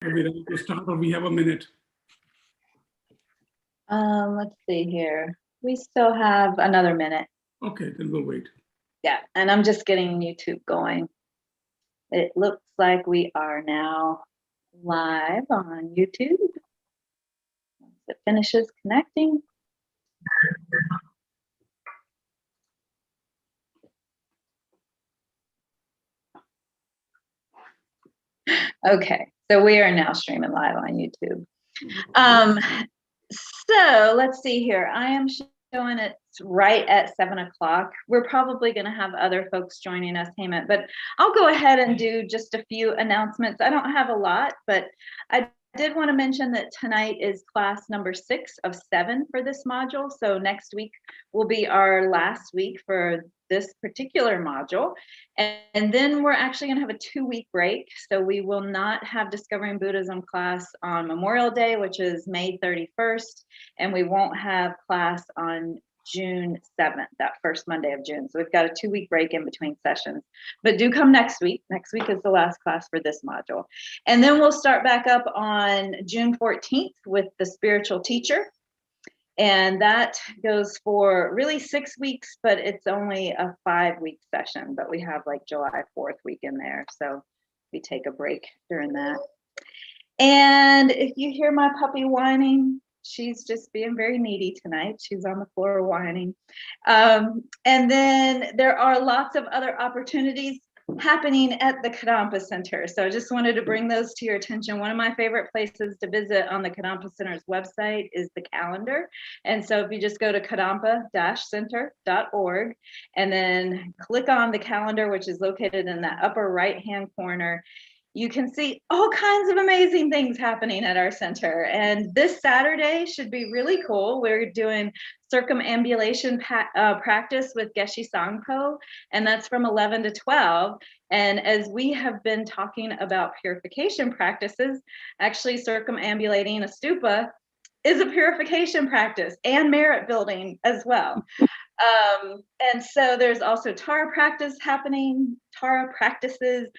Are we ready to start, or we have a minute? Let's see here. We still have another minute. Okay, then we'll wait. Yeah, and I'm just getting YouTube going. It looks like we are now live on YouTube. Once it finishes connecting. Okay, so we are now streaming live on YouTube. So let's see here. I am showing it right at 7 o'clock. We're probably going to have other folks joining us, Heyman, but I'll go ahead and do just a few announcements. I don't have a lot, but I did want to mention that tonight is class number 6 of 7 for this module. So next week will be our last week for this particular module. And then we're actually going to have a 2-week break. So we will not have Discovering Buddhism class on Memorial Day, which is May 31st. And we won't have class on June 7th, that first Monday of June. So we've got a 2-week break in between sessions, but do come next week. Next week is the last class for this module. And then we'll start back up on June 14th with the spiritual teacher. And that goes for really 6 weeks, but it's only a 5-week session, but we have like July 4th week in there. So we take a break during that. And if you hear my puppy whining, she's just being very needy tonight. She's on the floor whining. And then there are lots of other opportunities happening at the Kadampa Center. So I just wanted to bring those to your attention. One of my favorite places to visit on the Kadampa Center's website is the calendar. And so if you just go to kadampa-center.org and then click on the calendar, which is located in that upper right-hand corner, you can see all kinds of amazing things happening at our center. And this Saturday should be really cool. We're doing circumambulation practice with Geshe Sangpo, and that's from 11 to 12. And as we have been talking about purification practices, actually circumambulating a stupa is a purification practice and merit building as well. And so there's also Tara practice happening, Tara practices,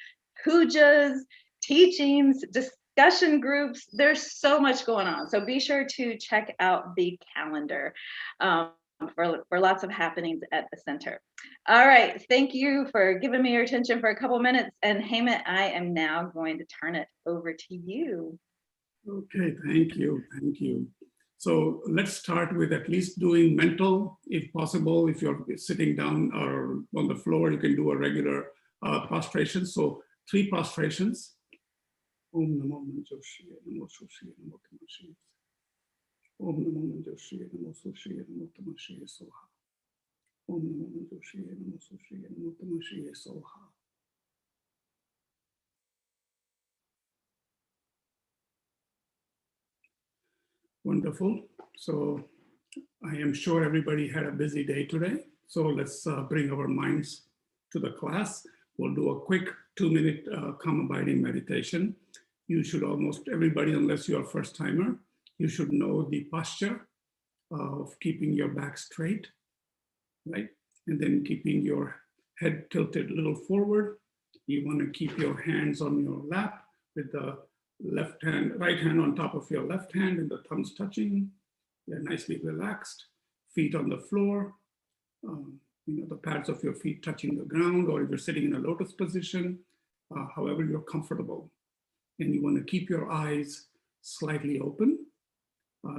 pujas, teachings, discussion groups. There's so much going on. So be sure to check out the calendar for lots of happenings at the center. All right. Thank you for giving me your attention for a couple minutes. And Heyman, I am now going to turn it over to you. Okay, thank you. Thank you. So let's start with at least doing mental, if possible. If you're sitting down or on the floor, you can do a regular prostration. So 3 prostrations. Om Namo Manjoshriya Namo Shoshiya Namo Tamashriya. Om Namo Manjoshriya Namo Shoshiya Namo Tamashriya Soha. Om Namo Manjoshriya Namo Shoshiya Namo Tamashriya Soha. Wonderful. So I am sure everybody had a busy day today. So let's bring our minds to the class. We'll do a quick 2-minute calm abiding meditation. You should almost everybody, unless you're a first timer, you should know the posture of keeping your back straight, right? And then keeping your head tilted a little forward. You want to keep your hands on your lap with the right hand on top of your left hand and the thumbs touching. They're nicely relaxed. Feet on the floor. The pads of your feet touching the ground, or if you're sitting in a lotus position, however you're comfortable. And you want to keep your eyes slightly open,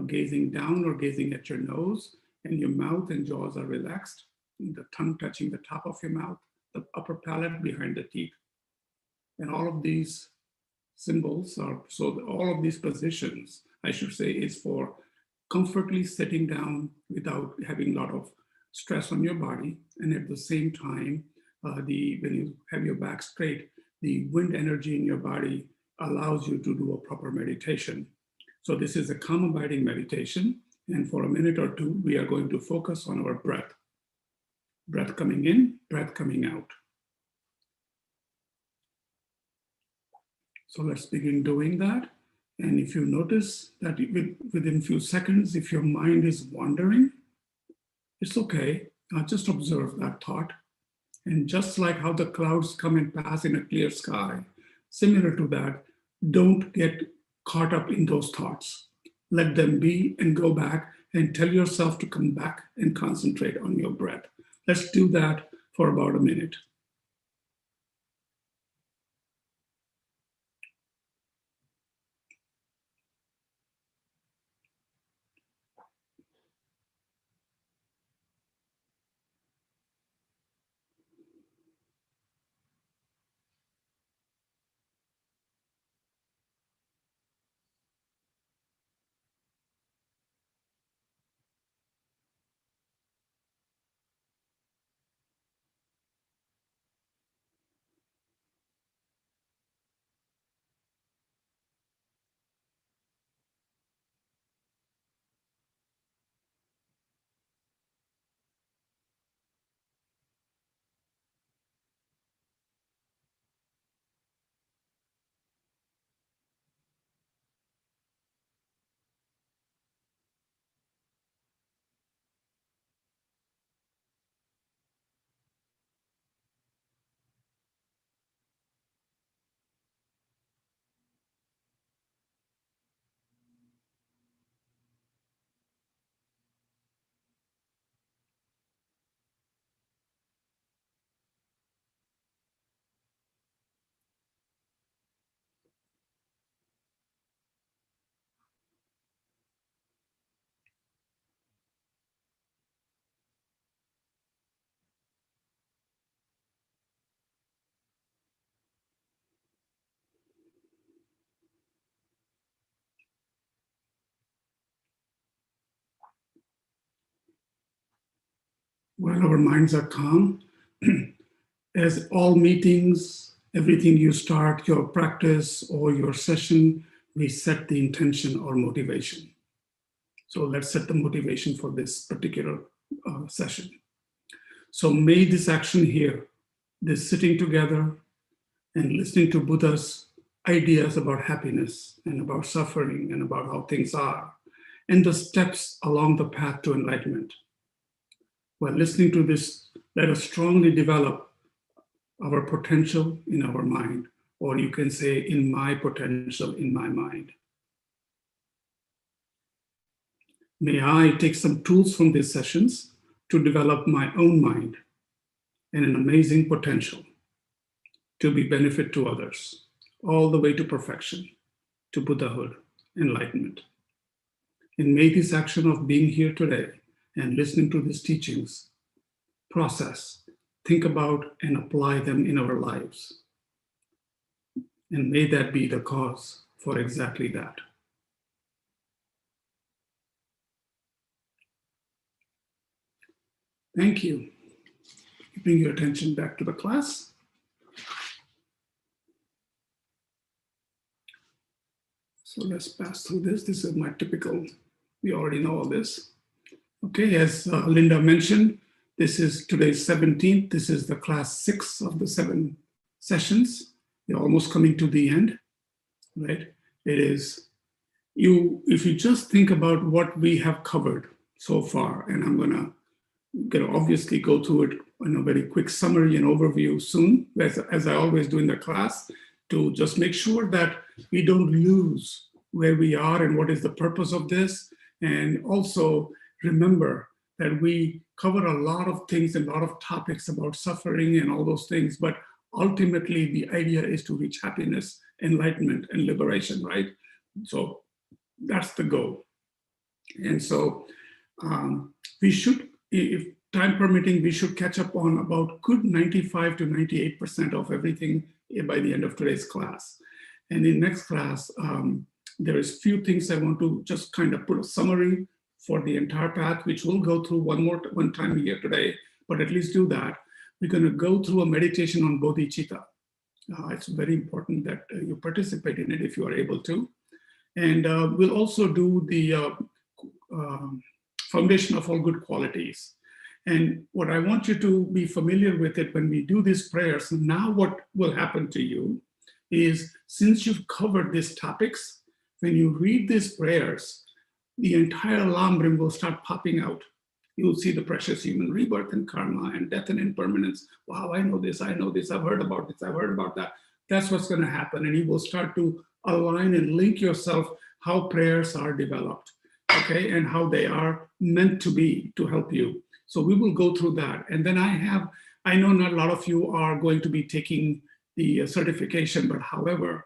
gazing down or gazing at your nose, and your mouth and jaws are relaxed. The tongue touching the top of your mouth, the upper palate behind the teeth. And all of these symbols are, so all of these positions, I should say, is for comfortably sitting down without having a lot of stress on your body. And at the same time, when you have your back straight, the wind energy in your body allows you to do a proper meditation. So this is a calm abiding meditation. And for a minute or two, we are going to focus on our breath. Breath coming in, breath coming out. So let's begin doing that. And if you notice that within a few seconds, if your mind is wandering, it's okay. Just observe that thought. And just like how the clouds come and pass in a clear sky, similar to that, Don't get caught up in those thoughts. Let them be and go back and tell yourself to come back and concentrate on your breath. Let's do that for about a minute. While our minds are calm, as all meetings, everything you start, your practice or your session, we set the intention or motivation. So let's set the motivation for this particular session. So may this action here, this sitting together and listening to Buddha's ideas about happiness and about suffering and about how things are, and the steps along the path to enlightenment. While listening to this, let us strongly develop our potential in our mind, or you can say, in my potential in my mind. May I take some tools from these sessions to develop my own mind and an amazing potential to be benefit to others, all the way to perfection, to Buddhahood, enlightenment. And may this action of being here today and listening to these teachings process, think about and apply them in our lives. And may that be the cause for exactly that. Thank you. Bring your attention back to the class. So let's pass through this. This is my typical, we already know all this. Okay, as Linda mentioned, this is today's 17th. This is the class 6 of the 7 sessions. We're almost coming to the end, right? It is, if you just think about what we have covered so far, and I'm gonna obviously go through it in a very quick summary and overview soon, as I always do in the class, to just make sure that we don't lose where we are and what is the purpose of this. And also remember that we cover a lot of things, a lot of topics about suffering and all those things, but ultimately the idea is to reach happiness, enlightenment, and liberation, right? So that's the goal. And so we should, if time permitting, we should catch up on about good 95 to 98% of everything by the end of today's class. And in next class, there is few things I want to just kind of put a summary for the entire path, which we'll go through one time a year today, but at least do that. We're going to go through a meditation on bodhicitta. It's very important that you participate in it if you are able to. And we'll also do the foundation of all good qualities. And what I want you to be familiar with it when we do these prayers, now what will happen to you is, since you've covered these topics, when you read these prayers, the entire Lamrim will start popping out. You will see the precious human rebirth and karma and death and impermanence. Wow, I know this, I've heard about this, I've heard about that. That's what's going to happen. And you will start to align and link yourself how prayers are developed, okay, and how they are meant to be to help you. So we will go through that. And then I know not a lot of you are going to be taking the certification, but however,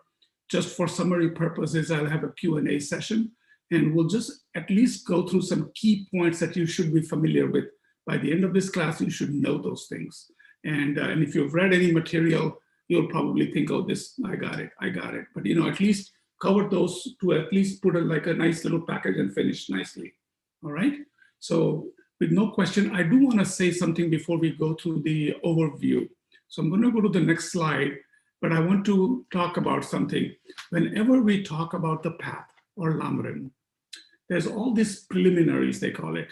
just for summary purposes, I'll have a Q&A session, and we'll just at least go through some key points that you should be familiar with. By the end of this class, you should know those things. And if you've read any material, you'll probably think, oh, I got it. But at least cover those to at least put like a nice little package and finish nicely. All right. So with no question, I do want to say something before we go through the overview. So I'm going to go to the next slide, but I want to talk about something. Whenever we talk about the path or Lamrim, there's all these preliminaries, they call it.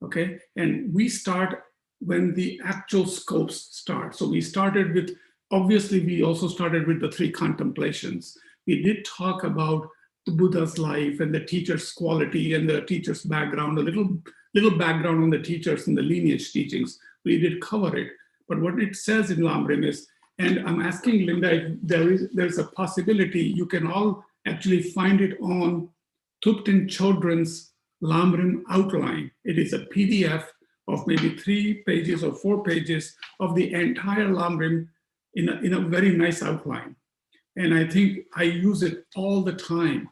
Okay. And we start when the actual scopes start. So we started with, obviously, we also started with the 3 contemplations. We did talk about the Buddha's life and the teacher's quality and the teacher's background, a little background on the teachers and the lineage teachings. We did cover it. But what it says in Lamrim is, and I'm asking Linda if there's a possibility you can all actually find it on Thupten Chodron's Lamrim outline. It is a PDF of maybe 3 pages or 4 pages of the entire Lamrim in a very nice outline. And I think I use it all the time.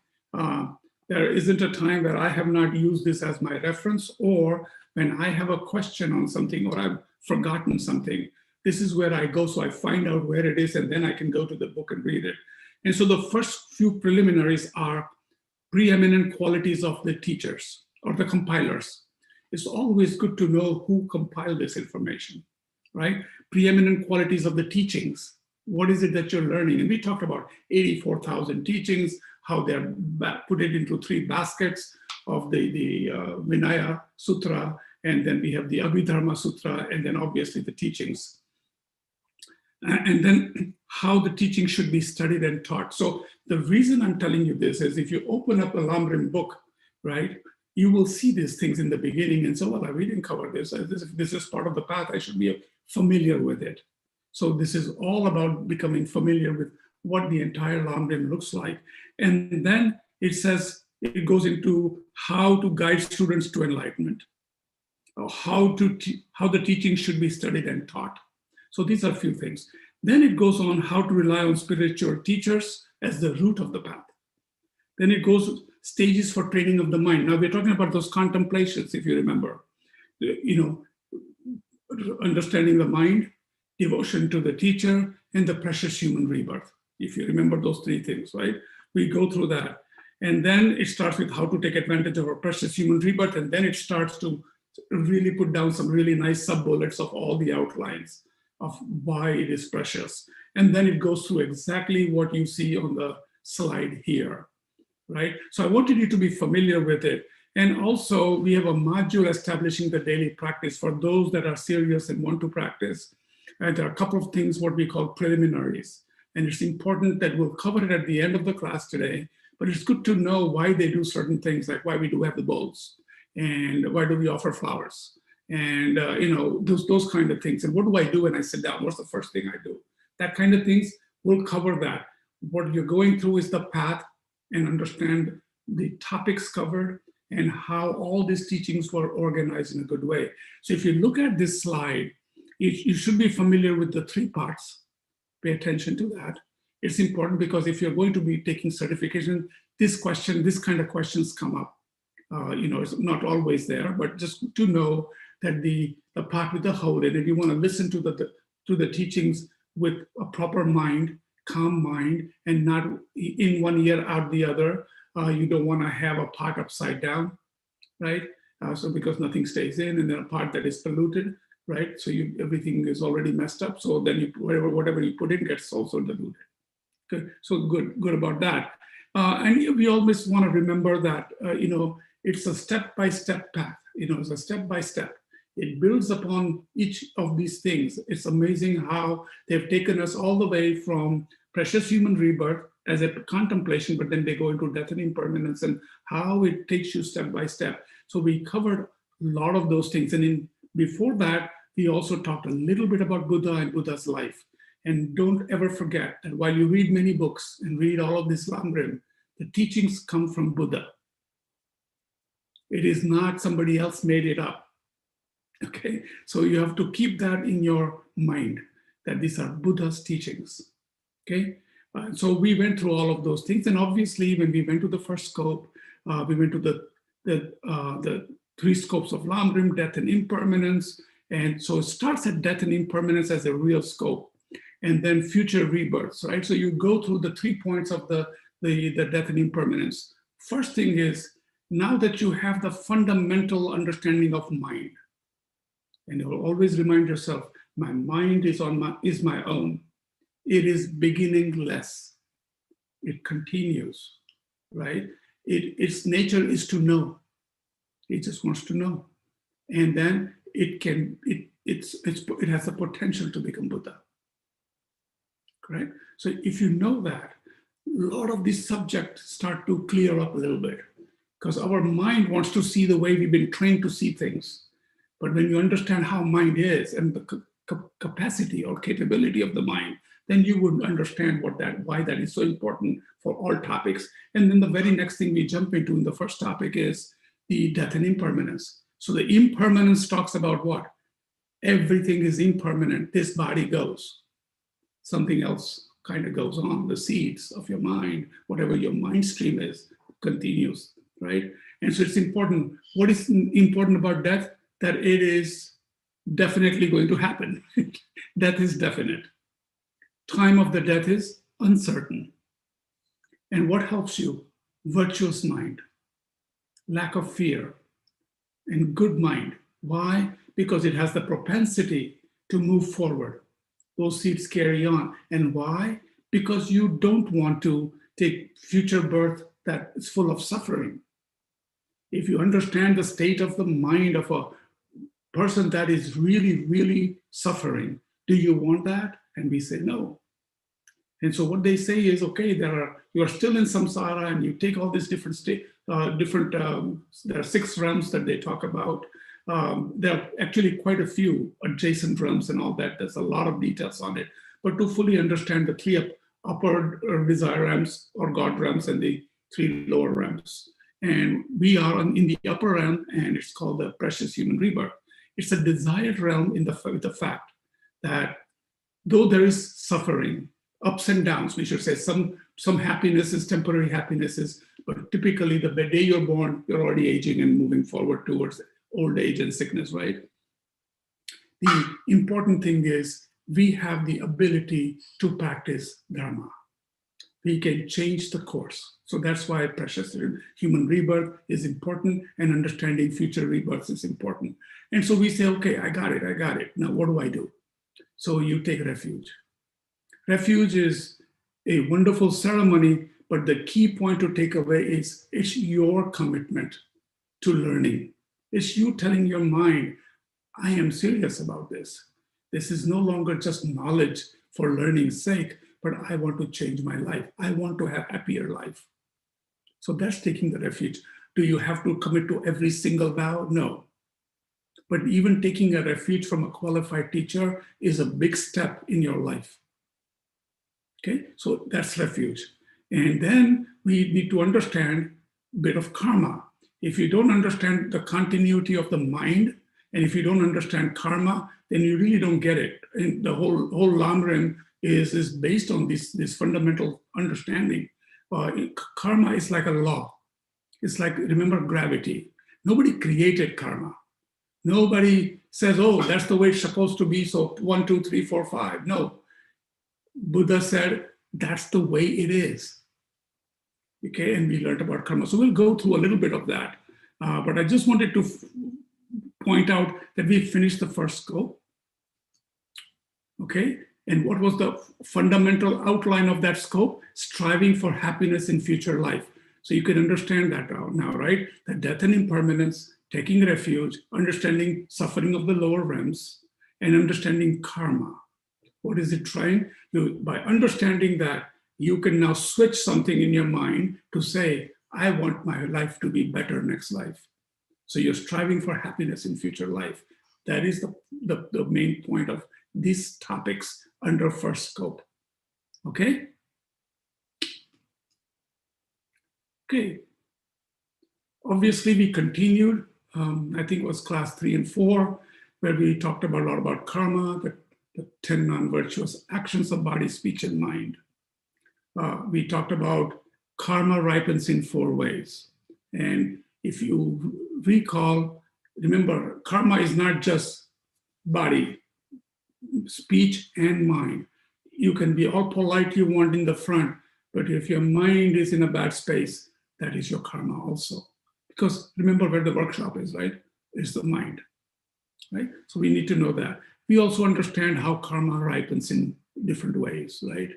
There isn't a time where I have not used this as my reference, or when I have a question on something or I've forgotten something. This is where I go, so I find out where it is, and then I can go to the book and read it. And so the first few preliminaries are preeminent qualities of the teachers or the compilers. It's always good to know who compiled this information, right? Preeminent qualities of the teachings. What is it that you're learning? And we talked about 84,000 teachings, how they're put it into 3 baskets of the Vinaya Sutra, and then we have the Abhidharma Sutra, and then obviously the teachings. And then how the teaching should be studied and taught. So the reason I'm telling you this is if you open up a Lamrim book, right, you will see these things in the beginning and so, well, we didn't cover this. This is part of the path. I should be familiar with it. So this is all about becoming familiar with what the entire Lamrim looks like. And then it says, it goes into how to guide students to enlightenment, or how the teaching should be studied and taught. So these are a few things. Then it goes on how to rely on spiritual teachers as the root of the path. Then it goes stages for training of the mind. Now we're talking about those contemplations, if you remember, understanding the mind, devotion to the teacher, and the precious human rebirth. If you remember those 3 things, right? We go through that. And then it starts with how to take advantage of our precious human rebirth. And then it starts to really put down some really nice sub-bullets of all the outlines of why it is precious. And then it goes through exactly what you see on the slide here, right? So I wanted you to be familiar with it. And also we have a module establishing the daily practice for those that are serious and want to practice. And there are a couple of things, what we call preliminaries. And it's important that we'll cover it at the end of the class today, but it's good to know why they do certain things, like why we do have the bowls, and why do we offer flowers, and those kind of things. And what do I do when I sit down? What's the first thing I do? That kind of things, we'll cover that. What you're going through is the path, and understand the topics covered and how all these teachings were organized in a good way. So if you look at this slide, you should be familiar with the 3 parts. Pay attention to that. It's important because if you're going to be taking certification, this kind of questions come up. It's not always there, but just to know that the part with the whole, and if you want to listen to the teachings with a proper mind, calm mind, and not in one ear out the other, you don't want to have a pot upside down, right? So because nothing stays in, and then a pot that is polluted, right? So everything is already messed up. So then whatever you put in gets also diluted. Good. So good about that. And we always want to remember that it's a step-by-step path. It's a step-by-step. It builds upon each of these things. It's amazing how they've taken us all the way from precious human rebirth as a contemplation, but then they go into death and impermanence, and how it takes you step by step. So we covered a lot of those things. And before that, we also talked a little bit about Buddha and Buddha's life. And don't ever forget that while you read many books and read all of this Lamrim, the teachings come from Buddha. It is not somebody else made it up. Okay, so you have to keep that in your mind, that these are Buddha's teachings. Okay, so we went through all of those things, and obviously when we went to the first scope, we went to the three scopes of Lamrim, death and impermanence, and so it starts at death and impermanence as a real scope, and then future rebirths, right? So you go through the 3 points of the death and impermanence. First thing is, now that you have the fundamental understanding of mind, and you'll always remind yourself, my mind is my own. It is beginningless. It continues, right? Its nature is to know. It just wants to know. And then it has the potential to become Buddha. Correct? So if you know that, a lot of these subjects start to clear up a little bit, because our mind wants to see the way we've been trained to see things. But when you understand how mind is and the capacity or capability of the mind, then you would understand why that is so important for all topics. And then the very next thing we jump into in the first topic is the death and impermanence. So the impermanence talks about what? Everything is impermanent. This body goes. Something else kind of goes on. The seeds of your mind, whatever your mind stream is, continues, right? And so it's important. What is important about death? That it is definitely going to happen. Death is definite. Time of the death is uncertain. And what helps you? Virtuous mind, lack of fear, and good mind. Why? Because it has the propensity to move forward. Those seeds carry on. And why? Because you don't want to take future birth that is full of suffering. If you understand the state of the mind of a person that is really, really suffering, do you want that? And we say no. And so what they say is, okay, you are still in samsara, and you take all these different there are 6 realms that they talk about. There are actually quite a few adjacent realms and all that. There's a lot of details on it. But to fully understand the 3 upper desire realms or God realms and the 3 lower realms. And we are in the upper realm, and it's called the precious human rebirth. It's a desired realm with the fact that though there is suffering, ups and downs, we should say, some happinesses, temporary happinesses, but typically the day you're born, you're already aging and moving forward towards old age and sickness, right? The important thing is we have the ability to practice Dharma. We can change the course. So that's why precious human rebirth is important, and understanding future rebirths is important. And so we say, okay, I got it. Now what do I do? So you take refuge. Refuge is a wonderful ceremony, but the key point to take away is it's your commitment to learning. It's you telling your mind, I am serious about this. This is no longer just knowledge for learning's sake, but I want to change my life. I want to have a happier life. So that's taking the refuge. Do you have to commit to every single vow? No. But even taking a refuge from a qualified teacher is a big step in your life. Okay, so that's refuge. And then we need to understand a bit of karma. If you don't understand the continuity of the mind, and if you don't understand karma, then you really don't get it. And the whole Lamrim is based on this fundamental understanding. Karma is like a law. It's like, remember, gravity. Nobody created karma. Nobody says, oh, that's the way it's supposed to be, so 1, 2, 3, 4, 5. No. Buddha said, that's the way it is. Okay, and we learned about karma. So we'll go through a little bit of that. But I just wanted to point out that we finished the first scope. Okay, and what was the fundamental outline of that scope? Striving for happiness in future life. So you can understand that now, right? That death and impermanence, taking refuge, understanding suffering of the lower realms, and understanding karma. What is it trying? By understanding that, you can now switch something in your mind to say, I want my life to be better next life. So you're striving for happiness in future life. That is the main point of these topics under first scope. Okay? Okay. Obviously, we continued, I think it was class 3 and 4, where we talked about a lot about karma, the 10 non-virtuous actions of body, speech, and mind. We talked about karma ripens in 4 ways. And if you recall, remember, karma is not just body, speech, and mind. You can be all polite you want in the front, but if your mind is in a bad space, that is your karma also. Because remember where the workshop is, right? It's the mind, right? So we need to know that. We also understand how karma ripens in different ways, right?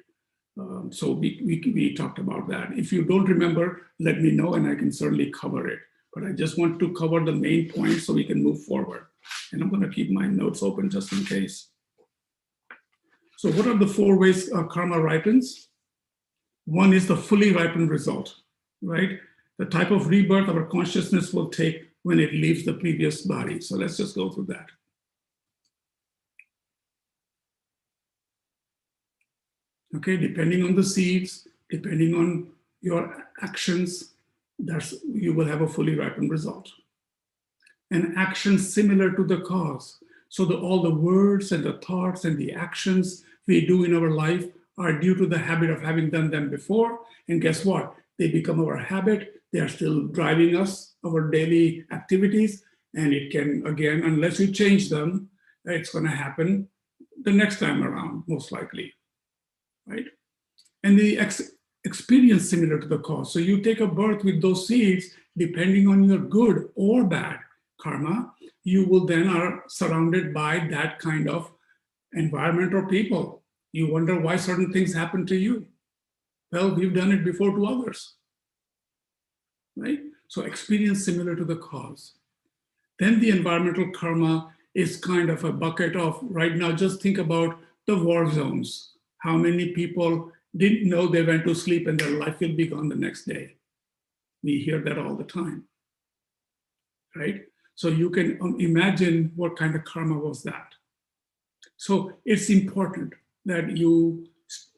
So we talked about that. If you don't remember, let me know and I can certainly cover it. But I just want to cover the main points so we can move forward. And I'm going to keep my notes open just in case. So what are the 4 ways karma ripens? One is the fully ripened result, right? The type of rebirth our consciousness will take when it leaves the previous body. So let's just go through that. Okay, depending on the seeds, depending on your actions, you will have a fully ripened result. An action similar to the cause. So all the words and the thoughts and the actions we do in our life are due to the habit of having done them before. And guess what? They become our habit. They are still driving us, our daily activities. And it can, again, unless we change them, it's going to happen the next time around, most likely, right? And the experience similar to the cause. So you take a birth with those seeds, depending on your good or bad karma, you will then are surrounded by that kind of environment or people. You wonder why certain things happen to you. Well, we've done it before to others, right? So experience similar to the cause. Then the environmental karma is kind of a bucket of, right now, just think about the war zones. How many people didn't know they went to sleep and their life will be gone the next day? We hear that all the time, right? So you can imagine what kind of karma was that. So it's important that you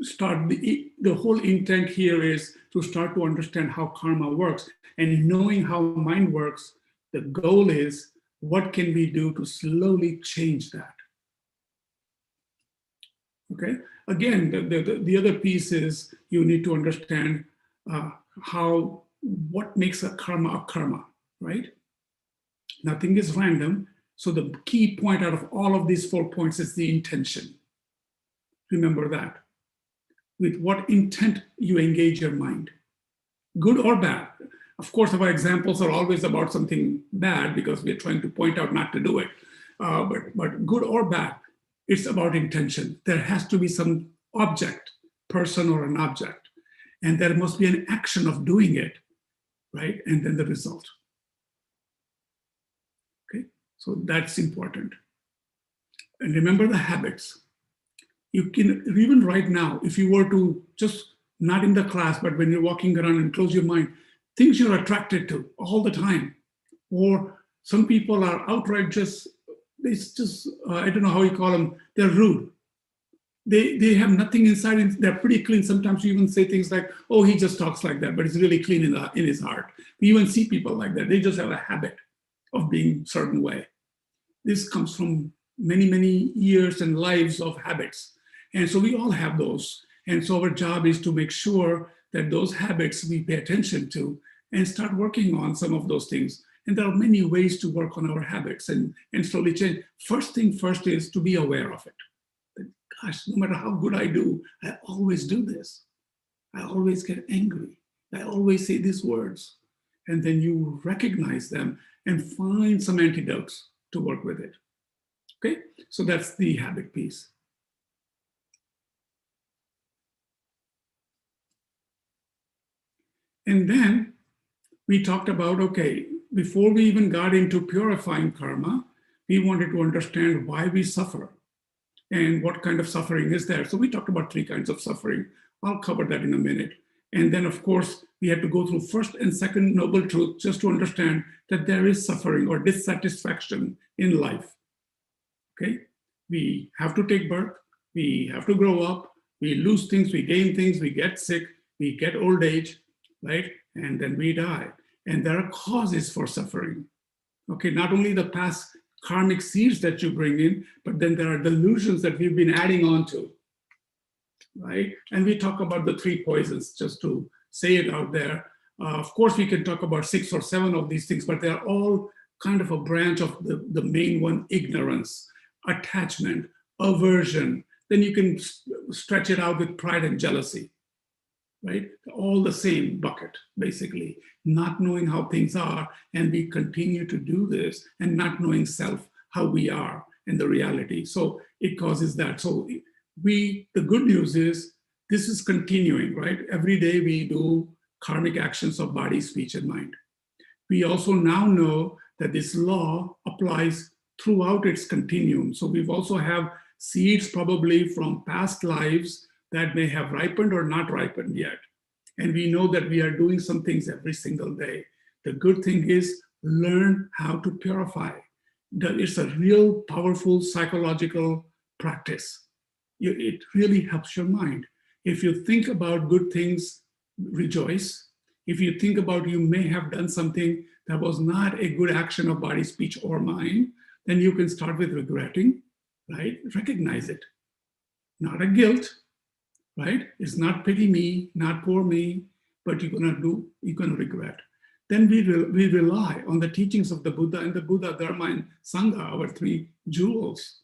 start, the whole intent here is to start to understand how karma works. And knowing how mind works, the goal is, what can we do to slowly change that? Okay. Again, the other piece is you need to understand what makes a karma, right? Nothing is random. So the key point out of all of these 4 points is the intention. Remember that. With what intent you engage your mind, good or bad. Of course, our examples are always about something bad because we're trying to point out not to do it. But good or bad, it's about intention. There has to be some object, person or an object, and there must be an action of doing it, right? And then the result. Okay, so that's important. And remember the habits. You can, even right now, if you were to just, not in the class, but when you're walking around and close your mind, things you're attracted to all the time. Or some people are outright I don't know how you call them, they're rude. They have nothing inside, they're pretty clean. Sometimes you even say things like, oh, he just talks like that, but it's really clean in his heart. We even see people like that. They just have a habit of being a certain way. This comes from many, many years and lives of habits. And so we all have those. And so our job is to make sure that those habits we pay attention to and start working on some of those things. And there are many ways to work on our habits and slowly change. First thing first is to be aware of it. Gosh, no matter how good I do, I always do this. I always get angry. I always say these words. And then you recognize them and find some antidotes to work with it. Okay, so that's the habit piece. And then we talked about, okay, before we even got into purifying karma, we wanted to understand why we suffer and what kind of suffering is there. So we talked about 3 kinds of suffering. I'll cover that in a minute. And then, of course, we had to go through first and second noble truth just to understand that there is suffering or dissatisfaction in life. Okay, we have to take birth. We have to grow up, we lose things, we gain things, we get sick, we get old age, right? And then we die. And there are causes for suffering. Okay, not only the past karmic seeds that you bring in, but then there are delusions that we've been adding on to, right? And we talk about the 3 poisons, just to say it out there. Of course, we can talk about 6 or 7 of these things, but they're all kind of a branch of the main one: ignorance, attachment, aversion. Then you can stretch it out with pride and jealousy, right? All the same bucket, basically. Not knowing how things are, and we continue to do this, and not knowing self, how we are, and the reality. So it causes that. So the good news is, this is continuing, right? Every day we do karmic actions of body, speech, and mind. We also now know that this law applies throughout its continuum. So we've also have seeds probably from past lives that may have ripened or not ripened yet. And we know that we are doing some things every single day. The good thing is, learn how to purify. It's a real powerful psychological practice. It really helps your mind. If you think about good things, rejoice. If you think about you may have done something that was not a good action of body, speech, or mind, then you can start with regretting, right? Recognize it. Not a guilt, right? It's not pity me, not poor me, but you're gonna regret. Then we rely on the teachings of the Buddha and the Buddha, Dharma, and Sangha, our 3 jewels,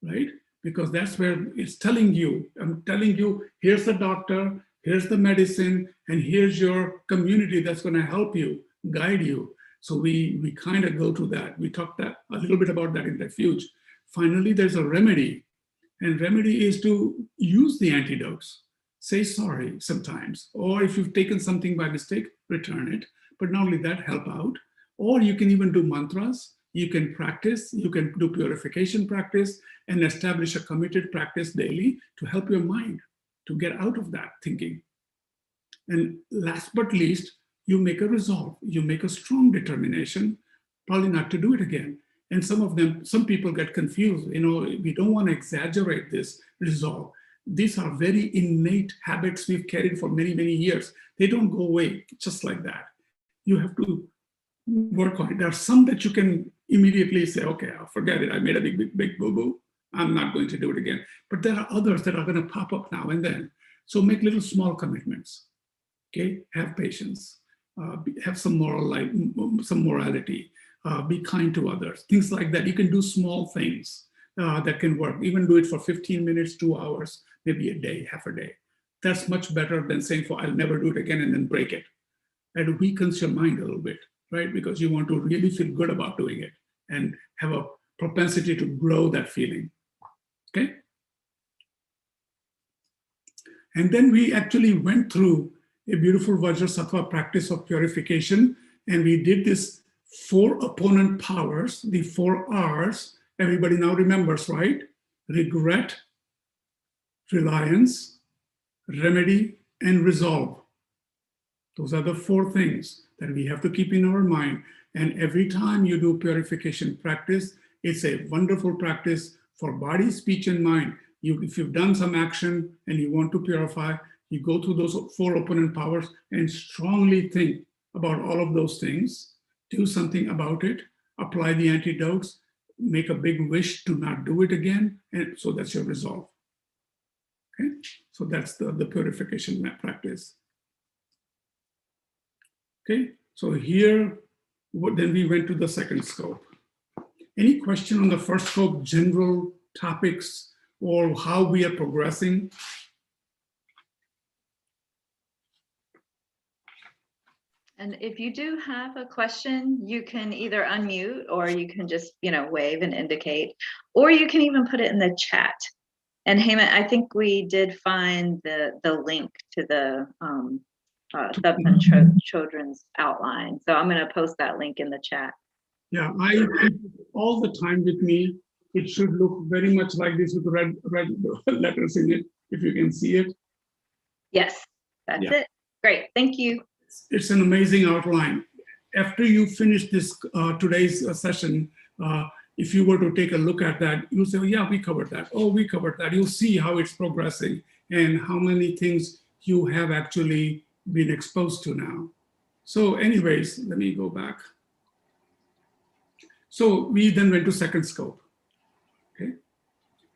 right? Because that's where it's telling you, I'm telling you, here's the doctor, here's the medicine, and here's your community that's gonna help you, guide you. So we kind of go to that. We talked a little bit about that in Refuge. Finally, there's a remedy. And remedy is to use the antidotes. Say sorry sometimes. Or if you've taken something by mistake, return it. But not only that, help out. Or you can even do mantras. You can practice. You can do purification practice and establish a committed practice daily to help your mind to get out of that thinking. And last but least, you make a resolve. You make a strong determination, probably not to do it again. And some people get confused. We don't want to exaggerate this resolve. These are very innate habits we've carried for many, many years. They don't go away just like that. You have to work on it. There are some that you can immediately say, okay, I'll forget it. I made a big boo-boo. I'm not going to do it again. But there are others that are going to pop up now and then. So make little small commitments. Okay, have patience. Have some morality. Be kind to others, things like that. You can do small things that can work. Even do it for 15 minutes, 2 hours, maybe a day, half a day. That's much better than saying, I'll never do it again, and then break it. It weakens your mind a little bit, right? Because you want to really feel good about doing it and have a propensity to grow that feeling, okay? And then we actually went through a beautiful Vajrasattva practice of purification, and we did this 4 opponent powers, the 4 R's. Everybody now remembers, right? Regret, reliance, remedy, and resolve. Those are the 4 things that we have to keep in our mind. And every time you do purification practice, it's a wonderful practice for body, speech, and mind. If you've done some action and you want to purify, you go through those 4 opponent powers and strongly think about all of those things. Do something about it, apply the antidotes, make a big wish to not do it again, and so that's your resolve. Okay, so that's the purification practice. Okay, so here, then we went to the second scope. Any question on the first scope, general topics, or how we are progressing? And if you do have a question, you can either unmute or you can just, wave and indicate, or you can even put it in the chat. And Hemant, I think we did find the link to the Substance Children's outline. So I'm going to post that link in the chat. Yeah, I keep all the time with me. It should look very much like this with red letters in it, if you can see it. Yes, that's it. Great, thank you. It's an amazing outline. After you finish this today's session, if you were to take a look at that, you'll say, oh, yeah, we covered that. Oh, we covered that. You'll see how it's progressing and how many things you have actually been exposed to now. So anyways, let me go back. So we then went to second scope, okay?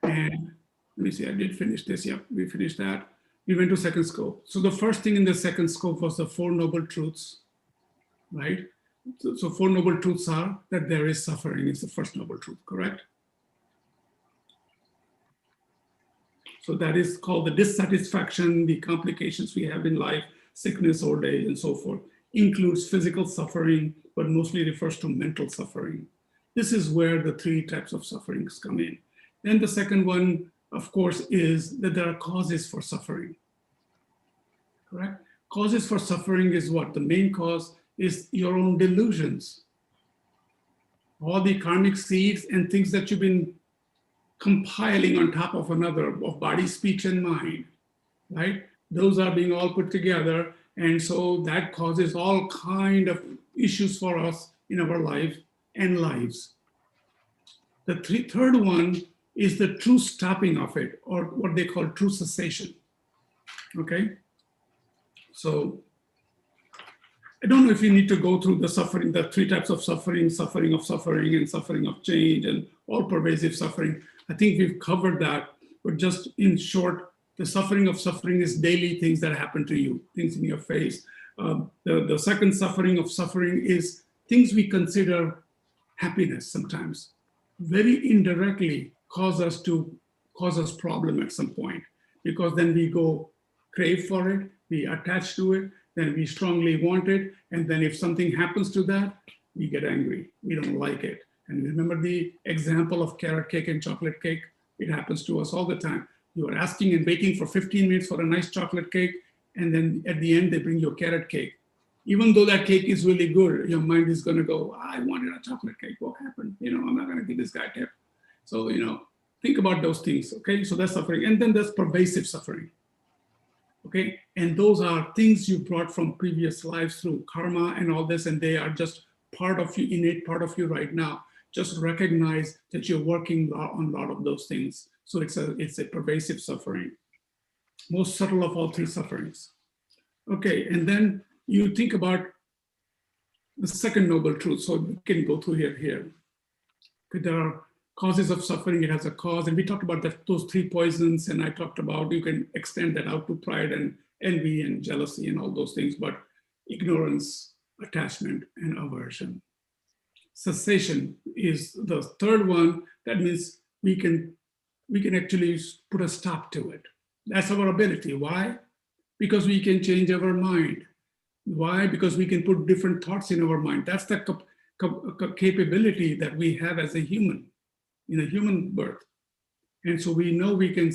And let me see, I did finish this. Yep, we finished that. We went to second scope. So the first thing in the second scope was the Four Noble Truths, right? So Four Noble Truths are that there is suffering is the first noble truth, correct? So that is called the dissatisfaction, the complications we have in life, sickness, old age, and so forth, includes physical suffering, but mostly refers to mental suffering. This is where the three types of sufferings come in. Then the second one, of course, is that there are causes for suffering, correct? Causes for suffering is what? The main cause is your own delusions. All the karmic seeds and things that you've been compiling on top of another of body, speech, and mind, right? Those are being all put together. And so that causes all kind of issues for us in our life and lives. The third one is the true stopping of it, or what they call true cessation, okay? So I don't know if you need to go through the suffering, the three types of suffering, suffering of suffering, and suffering of change, and all pervasive suffering. I think we've covered that, but just in short, the suffering of suffering is daily things that happen to you, things in your face. The second suffering of suffering is things we consider happiness sometimes, very indirectly cause us problem at some point, because then we go crave for it, we attach to it, then we strongly want it, and then if something happens to that, we get angry, we don't like it. And remember the example of carrot cake and chocolate cake? It happens to us all the time. You are asking and waiting for 15 minutes for a nice chocolate cake, and then at the end they bring you a carrot cake. Even though that cake is really good, your mind is gonna go, I wanted a chocolate cake, what happened? I'm not gonna give this guy a tip. So, think about those things, okay? So that's suffering. And then there's pervasive suffering, okay? And those are things you brought from previous lives through karma and all this, and they are just part of you, innate part of you right now. Just recognize that you're working on a lot of those things. So it's a pervasive suffering, most subtle of all three sufferings. Okay, and then you think about the second noble truth. So we can go through here. Okay, there are causes of suffering, it has a cause. And we talked about those three poisons, and I talked about, you can extend that out to pride and envy and jealousy and all those things, but ignorance, attachment, and aversion. Cessation is the third one. That means we can actually put a stop to it. That's our ability. Why? Because we can change our mind. Why? Because we can put different thoughts in our mind. That's the capability that we have as a human, in a human birth. And so we know we can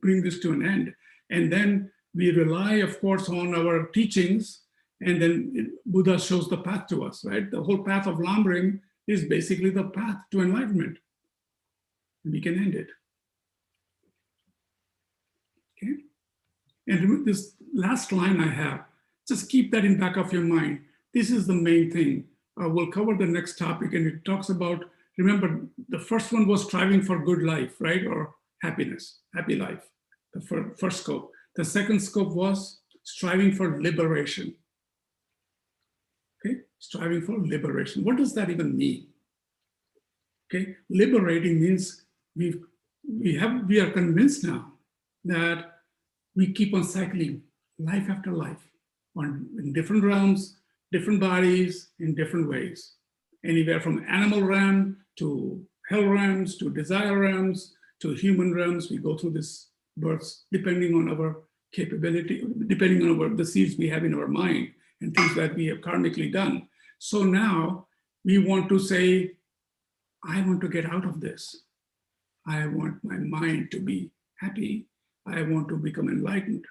bring this to an end. And then we rely, of course, on our teachings. And then Buddha shows the path to us, right? The whole path of Lamrim is basically the path to enlightenment. We can end it. Okay? And this last line I have, just keep that in back of your mind. This is the main thing. We'll cover the next topic, and it talks about, remember, the first one was striving for good life, right? Or happiness, happy life, the first scope. The second scope was striving for liberation. Okay, striving for liberation. What does that even mean? Okay, liberating means we are convinced now that we keep on cycling life after life in different realms, different bodies, in different ways. Anywhere from animal realm to hell realms to desire realms to human realms, we go through this births depending on our capability, depending on the seeds we have in our mind and things that we have karmically done. So now we want to say, I want to get out of this. I want my mind to be happy. I want to become enlightened,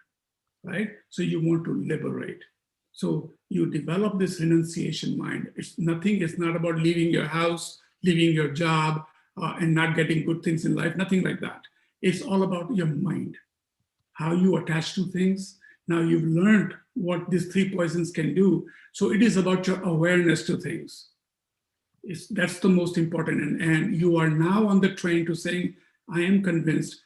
right? So you want to liberate. So you develop this renunciation mind. It's not about leaving your house, leaving your job, and not getting good things in life, nothing like that. It's all about your mind, how you attach to things. Now you've learned what these three poisons can do. So it is about your awareness to things. That's the most important. And you are now on the train to saying, I am convinced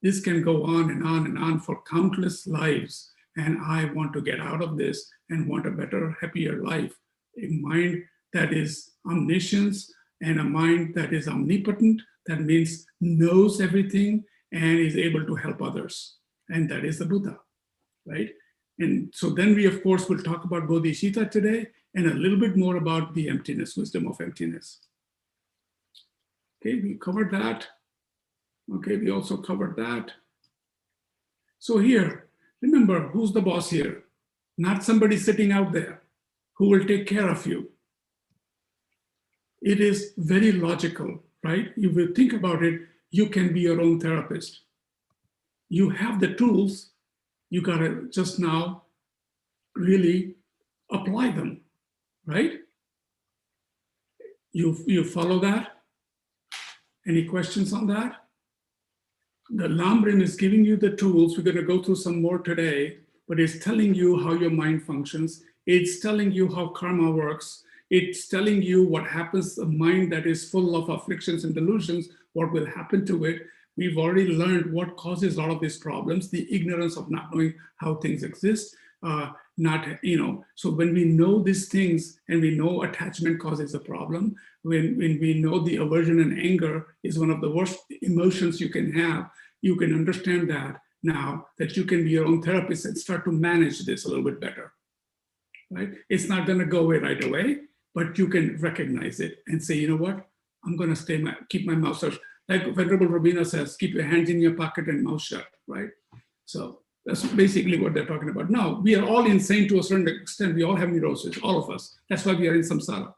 this can go on and on and on for countless lives. And I want to get out of this and want a better, happier life. A mind that is omniscience and a mind that is omnipotent, that means knows everything and is able to help others. And that is the Buddha, right? And so then we, of course, will talk about Bodhisattva today and a little bit more about the emptiness, wisdom of emptiness. Okay, we covered that. Okay, we also covered that. So here, remember, who's the boss here? Not somebody sitting out there who will take care of you. It is very logical, right? If you think about it, you can be your own therapist. You have the tools, you gotta just now really apply them, right? You follow that? Any questions on that? The Lamrim is giving you the tools. We're gonna go through some more today, but it's telling you how your mind functions. It's telling you how karma works. It's telling you what happens, a mind that is full of afflictions and delusions, what will happen to it. We've already learned what causes all of these problems, the ignorance of not knowing how things exist. So when we know these things and we know attachment causes a problem, when we know the aversion and anger is one of the worst emotions you can have, you can understand that now that you can be your own therapist and start to manage this a little bit better, right? It's not gonna go away right away, but you can recognize it and say, you know what? I'm gonna keep my mouth shut. Like Venerable Robina says, keep your hands in your pocket and mouth shut, right? So that's basically what they're talking about. Now, we are all insane to a certain extent. We all have neurosis, all of us. That's why we are in samsara,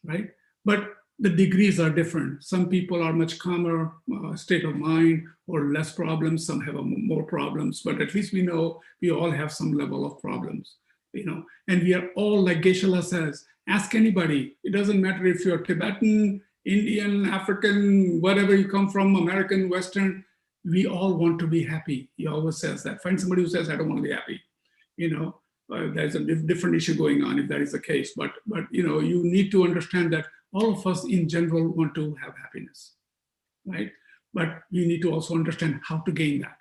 right? But the degrees are different. Some people are much calmer state of mind or less problems. Some have more problems, but at least we know we all have some level of problems, you know? And we are all, like Geshe-la says, ask anybody. It doesn't matter if you're Tibetan, Indian, African, wherever you come from, American, Western, we all want to be happy. He always says that. Find somebody who says, I don't want to be happy. You know, there's a different issue going on if that is the case. But you know, you need to understand that all of us in general want to have happiness, right? But you need to also understand how to gain that.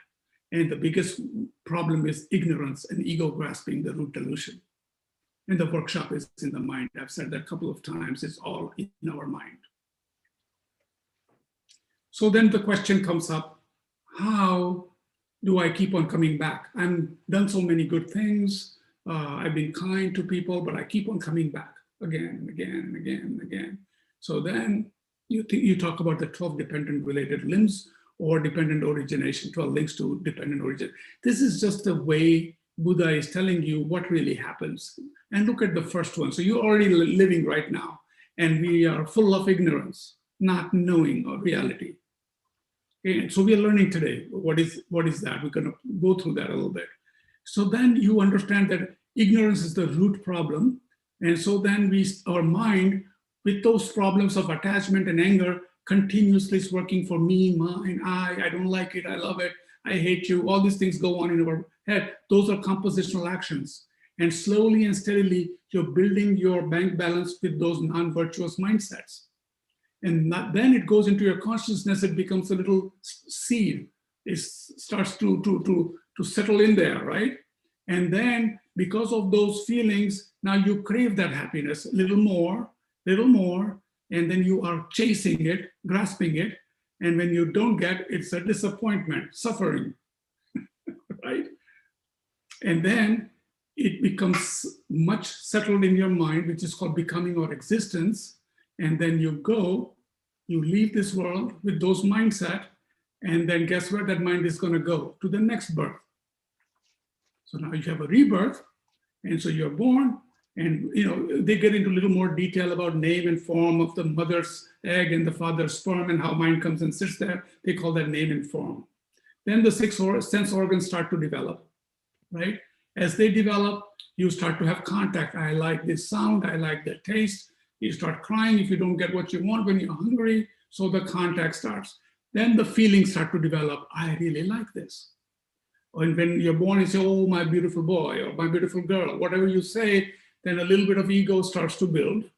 And the biggest problem is ignorance and ego grasping, the root delusion. And the workshop is in the mind. I've said that a couple of times. It's all in our mind. So then the question comes up, how do I keep on coming back? I've done so many good things. I've been kind to people, but I keep on coming back again and again and again and again. So then you talk about the 12 dependent related limbs or dependent origination, 12 links to dependent origin. This is just the way Buddha is telling you what really happens. And look at the first one. So you're already living right now, and we are full of ignorance, not knowing of reality. Okay, so we are learning today, what is that? We're gonna go through that a little bit. So then you understand that ignorance is the root problem. And so then our mind, with those problems of attachment and anger, continuously is working for me, mine, I don't like it, I love it, I hate you. All these things go on in our head. Those are compositional actions. And slowly and steadily, you're building your bank balance with those non-virtuous mindsets. And then it goes into your consciousness, it becomes a little seed. It starts to settle in there, right? And then because of those feelings, now you crave that happiness a little more, and then you are chasing it, grasping it. And when you don't get, it's a disappointment, suffering, right? And then it becomes much settled in your mind, which is called becoming or existence. And then you leave this world with those mindset, and then guess where that mind is going to go? To the next birth. So now you have a rebirth, and so you're born, and you know they get into a little more detail about name and form of the mother's egg and the father's sperm and how mind comes and sits there. They call that name and form. Then the six sense organs start to develop, right? As they develop, you start to have contact. I like this sound, I like the taste. You start crying if you don't get what you want when you're hungry, so the contact starts. Then the feelings start to develop. I really like this. And when you're born, you say, oh, my beautiful boy or my beautiful girl, whatever you say, then a little bit of ego starts to build,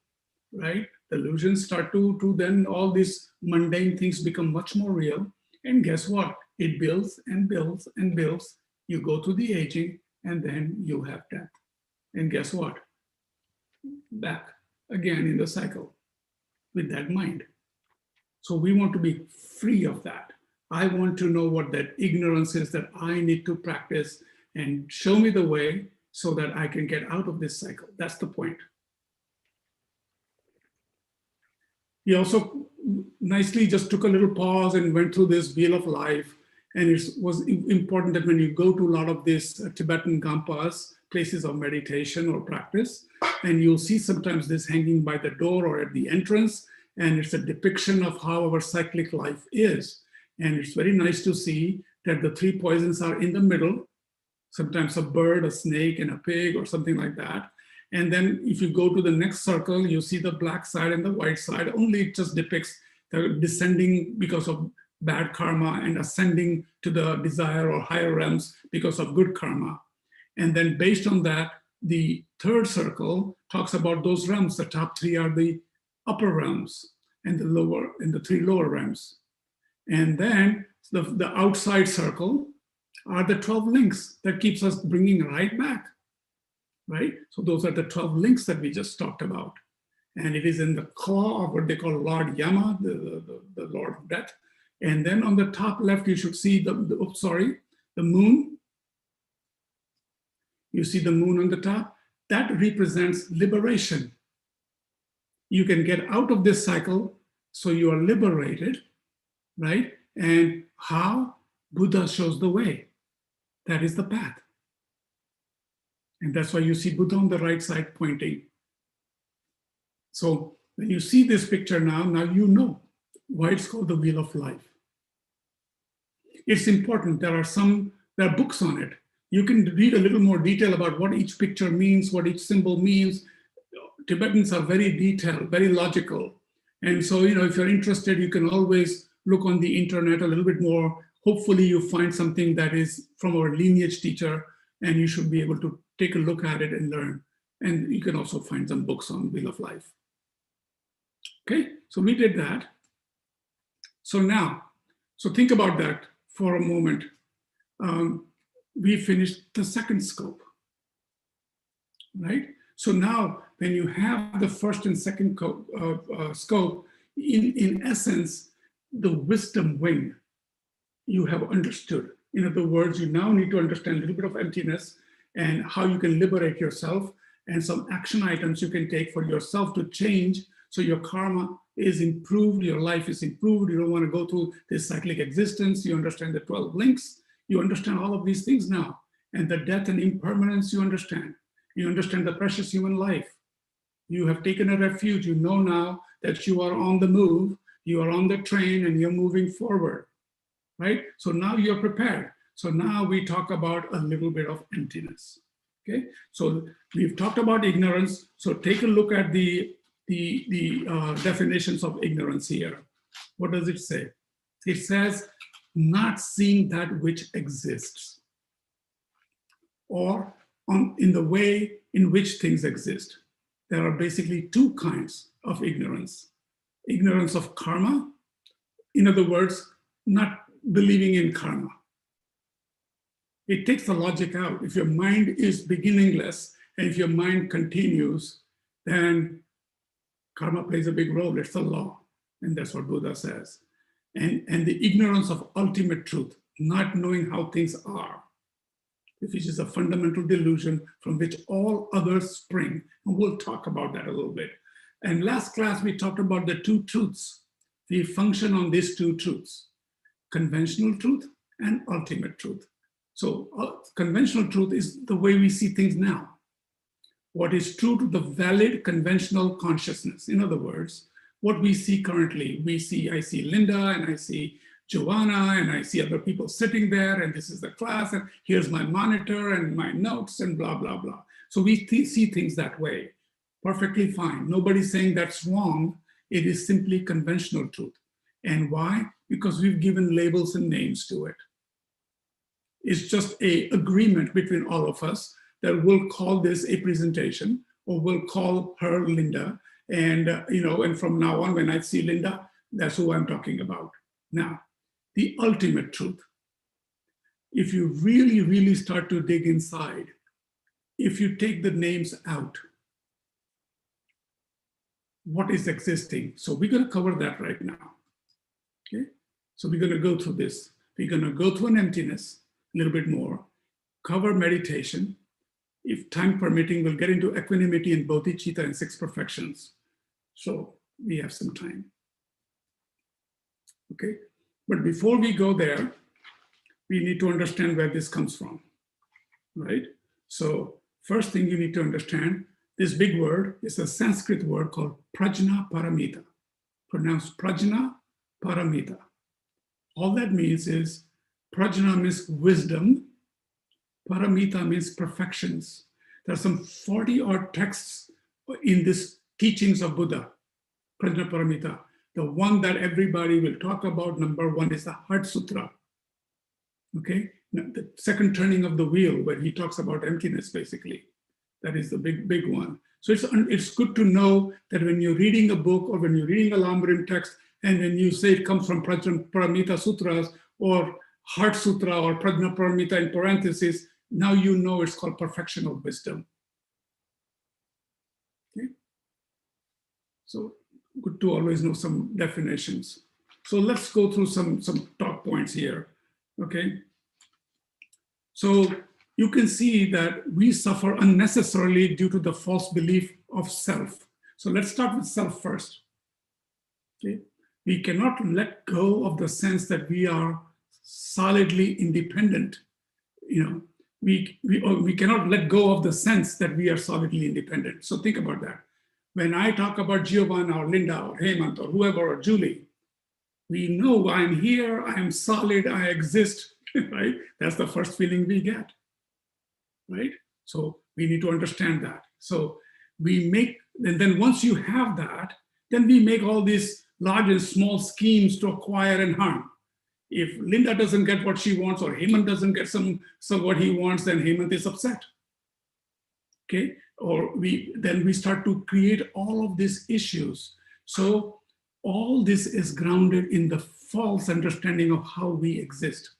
right? Illusions start to then all these mundane things become much more real. And guess what? It builds and builds and builds. You go through the aging and then you have death. And guess what? Back again in the cycle with that mind. So we want to be free of that. I want to know what that ignorance is that I need to practice and show me the way so that I can get out of this cycle. That's the point. He also nicely just took a little pause and went through this wheel of life. And it was important that when you go to a lot of these Tibetan Gampas, places of meditation or practice, and you'll see sometimes this hanging by the door or at the entrance, and it's a depiction of how our cyclic life is. And it's very nice to see that the three poisons are in the middle, sometimes a bird, a snake, and a pig, or something like that. And then if you go to the next circle, you see the black side and the white side. Only it just depicts the descending because of bad karma and ascending to the desire or higher realms because of good karma. And then based on that, the third circle talks about those realms. The top three are the upper realms and the three lower realms. And then the outside circle are the 12 links that keeps us bringing right back, right? So those are the 12 links that we just talked about. And it is in the claw of what they call Lord Yama, the Lord of Death. And then on the top left, you should see the moon. You see the moon on the top. That represents liberation. You can get out of this cycle, so you are liberated, right? And how? Buddha shows the way. That is the path. And that's why you see Buddha on the right side pointing. So when you see this picture now you know why it's called the Wheel of Life. It's important. There are books on it. You can read a little more detail about what each picture means, what each symbol means. Tibetans are very detailed, very logical. And so, if you're interested, you can always look on the internet a little bit more. Hopefully you find something that is from our lineage teacher, and you should be able to take a look at it and learn. And you can also find some books on Wheel of Life. Okay, so we did that. So think about that for a moment. We finished the second scope, right? So now when you have the first and second scope, in essence, the wisdom wing, you have understood. In other words, you now need to understand a little bit of emptiness and how you can liberate yourself, and some action items you can take for yourself to change so your karma is improved, your life is improved. You don't want to go through this cyclic existence. You understand the 12 links. You understand all of these things now. And the death and impermanence you understand. You understand the precious human life. You have taken a refuge. You know now that you are on the move. You are on the train and you're moving forward, right? So now you're prepared. So now we talk about a little bit of emptiness, okay? So we've talked about ignorance. So take a look at the definitions of ignorance here. What does it say? It says, not seeing that which exists, or in the way in which things exist. There are basically two kinds of ignorance. Ignorance of karma, in other words, not believing in karma. It takes the logic out. If your mind is beginningless, and if your mind continues, then karma plays a big role. It's the law. And that's what Buddha says. And the ignorance of ultimate truth, not knowing how things are, which is a fundamental delusion from which all others spring. And we'll talk about that a little bit. And last class, we talked about the two truths. We function on these two truths, conventional truth and ultimate truth. So conventional truth is the way we see things now. What is true to the valid conventional consciousness. In other words, what we see currently, I see Linda and I see Joanna and I see other people sitting there and this is the class and here's my monitor and my notes and blah, blah, blah. So we see things that way, perfectly fine. Nobody's saying that's wrong. It is simply conventional truth. And why? Because we've given labels and names to it. It's just an agreement between all of us that we'll call this a presentation, or we'll call her Linda, And, and from now on, when I see Linda, that's who I'm talking about. Now, the ultimate truth. If you really, really start to dig inside, if you take the names out, what is existing? So we're going to cover that right now. Okay? So we're going to go through this. We're going to go through an emptiness a little bit more, cover meditation. If time permitting, we'll get into equanimity and bodhicitta and 6 perfections. So we have some time. Okay? But before we go there, we need to understand where this comes from, right? So first thing you need to understand, this big word is a Sanskrit word called prajna paramita, pronounced prajna paramita. All that means is, prajna means wisdom, paramita means perfections. There are some 40 odd texts in this teachings of Buddha, prajna paramita. The one that everybody will talk about, number 1, is the Heart Sutra. Okay, the second turning of the wheel, where he talks about emptiness, basically. That is the big one. So it's good to know that when you're reading a book or when you're reading a Lamrim text, and when you say it comes from Prajna Paramita Sutras or Heart Sutra or Prajna Paramita in parentheses, now you know it's called perfection of wisdom. Okay, so good to always know some definitions. So let's go through some top points here. Okay, so you can see that we suffer unnecessarily due to the false belief of self. So let's start with self first. Okay, we cannot let go of the sense that we are solidly independent. We cannot let go of the sense that we are solidly independent. So think about that. When I talk about Giovanna or Linda or Hemant or whoever or Julie, we know I'm here, I'm solid, I exist, right? That's the first feeling we get, right? So we need to understand that. So and then once you have that, then we make all these large and small schemes to acquire and harm. If Linda doesn't get what she wants, or Hemant doesn't get some what he wants, then Hemant is upset. Okay, or then we start to create all of these issues. So all this is grounded in the false understanding of how we exist.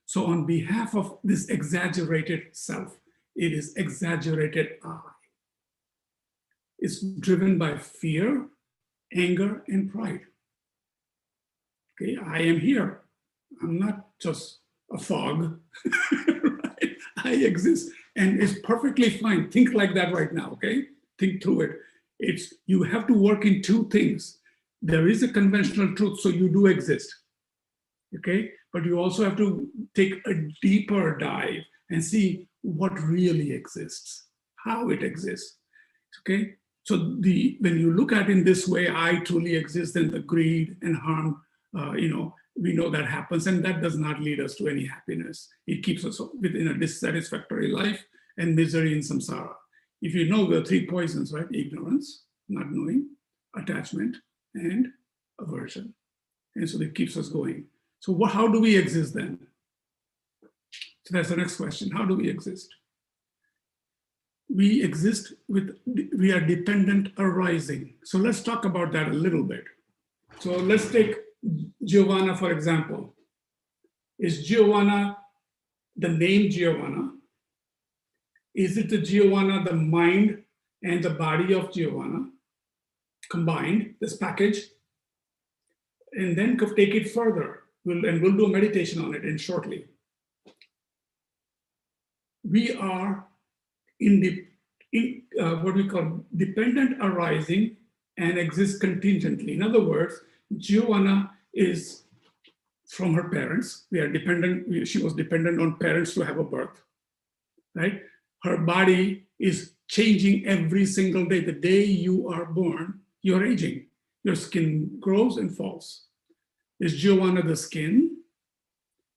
So on behalf of this exaggerated self, it is exaggerated I. It's driven by fear, anger, and pride. Okay, I am here. I'm not just a fog. Right? I exist, and it's perfectly fine. Think like that right now, okay? Think through it. You have to work in 2 things. There is a conventional truth, so you do exist, okay? But you also have to take a deeper dive and see what really exists, how it exists, okay? So when you look at it in this way, I truly exist, then the greed and harm, we know that happens, and that does not lead us to any happiness. It keeps us within a dissatisfactory life and misery in samsara. If you know the 3 poisons, right? Ignorance, not knowing, attachment, and aversion. And so it keeps us going. So how do we exist then? So that's the next question. How do we exist? We exist we are dependent arising. So let's talk about that a little bit. So let's take Giovanna, for example. Is Giovanna the name Giovanna? Is it the Giovanna, the mind and the body of Giovanna combined, this package? And then take it further. We'll do a meditation on it shortly. We are what we call dependent arising and exist contingently. In other words, Giovanna is from her parents. She was dependent on parents to have a birth, right? Her body is changing every single day. The day you are born, you're aging. Your skin grows and falls. Is Giovanna the skin?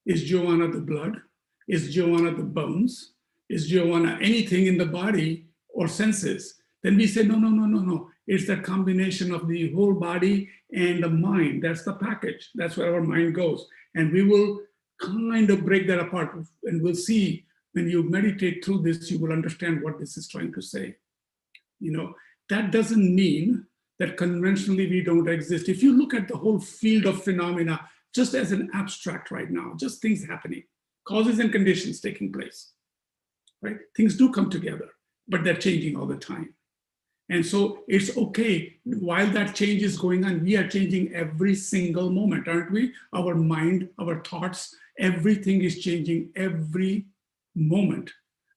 Is Giovanna the blood? Is Giovanna the bones? Is Giovanna anything in the body or senses? Then we say, no. It's the combination of the whole body and the mind. That's the package. That's where our mind goes. And we will kind of break that apart. And we'll see when you meditate through this, you will understand what this is trying to say. that doesn't mean that conventionally we don't exist. If you look at the whole field of phenomena, just as an abstract right now, just things happening, causes and conditions taking place, right? Things do come together, but they're changing all the time. And so it's okay, while that change is going on, we are changing every single moment, aren't we? Our mind, our thoughts, everything is changing every moment.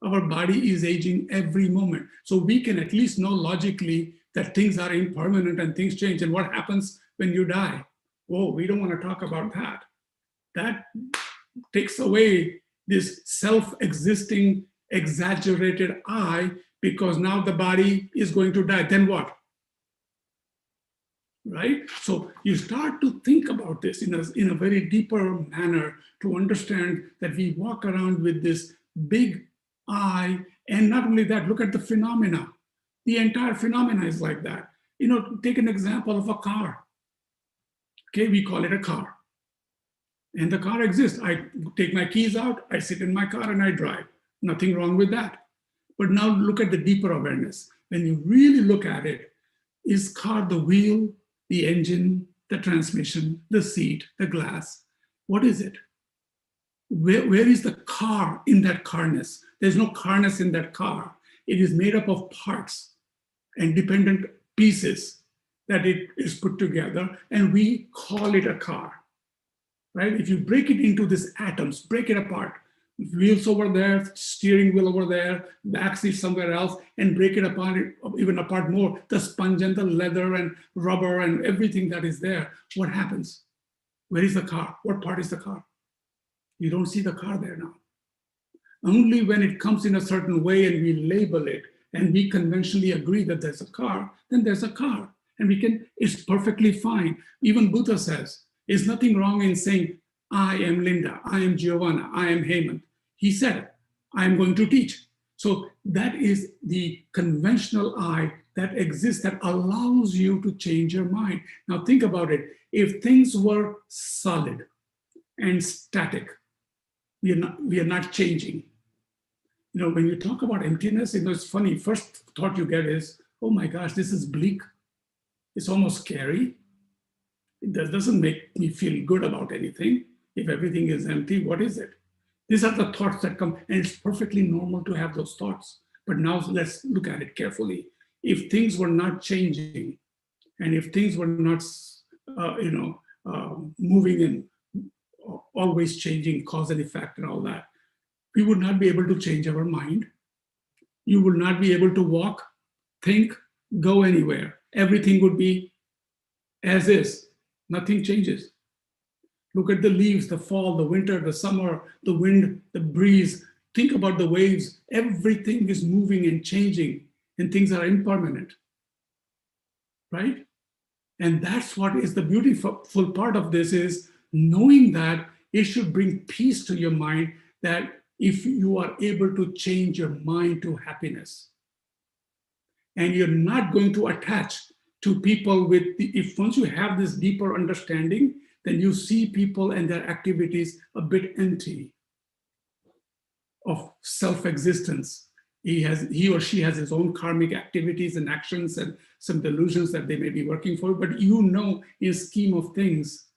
Our body is aging every moment. So we can at least know logically that things are impermanent and things change. And what happens when you die? Whoa, we don't want to talk about that. That takes away this self-existing, exaggerated I, because now the body is going to die. Then what? Right? So you start to think about this in a very deeper manner to understand that we walk around with this big I, and not only that, look at the phenomena. The entire phenomena is like that. You know, take an example of a car. Okay, we call it a car. And the car exists. I take my keys out, I sit in my car and I drive. Nothing wrong with that. But now look at the deeper awareness. When you really look at it, is car the wheel, the engine, the transmission, the seat, the glass? What is it? Where is the car in that carness? There's no carness in that car. It is made up of parts and dependent pieces that it is put together, and we call it a car, right? If you break it into these atoms, break it apart, wheels over there, steering wheel over there, back seat somewhere else, and break it apart, even apart more, the sponge and the leather and rubber and everything that is there, what happens? Where is the car? What part is the car? You don't see the car there now. Only when it comes in a certain way and we label it and we conventionally agree that there's a car, then there's a car. And we can, it's perfectly fine. Even Buddha says, there's nothing wrong in saying, I am Linda, I am Giovanna, I am Hemant. He said, I am going to teach. So that is the conventional I that exists, that allows you to change your mind. Now think about it. If things were solid and static, we are not changing. You know, when you talk about emptiness, you know, it's funny. First thought you get is, oh my gosh, this is bleak. It's almost scary. It doesn't make me feel good about anything. If everything is empty, what is it? These are the thoughts that come, and it's perfectly normal to have those thoughts. But now let's look at it carefully. If things were not changing, and if things were not, moving and always changing, cause and effect and all that, we would not be able to change our mind. You would not be able to walk, think, go anywhere. Everything would be as is. Nothing changes. Look at the leaves, the fall, the winter, the summer, the wind, the breeze. Think about the waves. Everything is moving and changing, and things are impermanent, right? And that's what is the beautiful part of this, is knowing that it should bring peace to your mind, that if you are able to change your mind to happiness, and you're not going to attach to people if once you have this deeper understanding, then you see people and their activities a bit empty of self-existence. He or she has his own karmic activities and actions and some delusions that they may be working for, but you know, in scheme of things,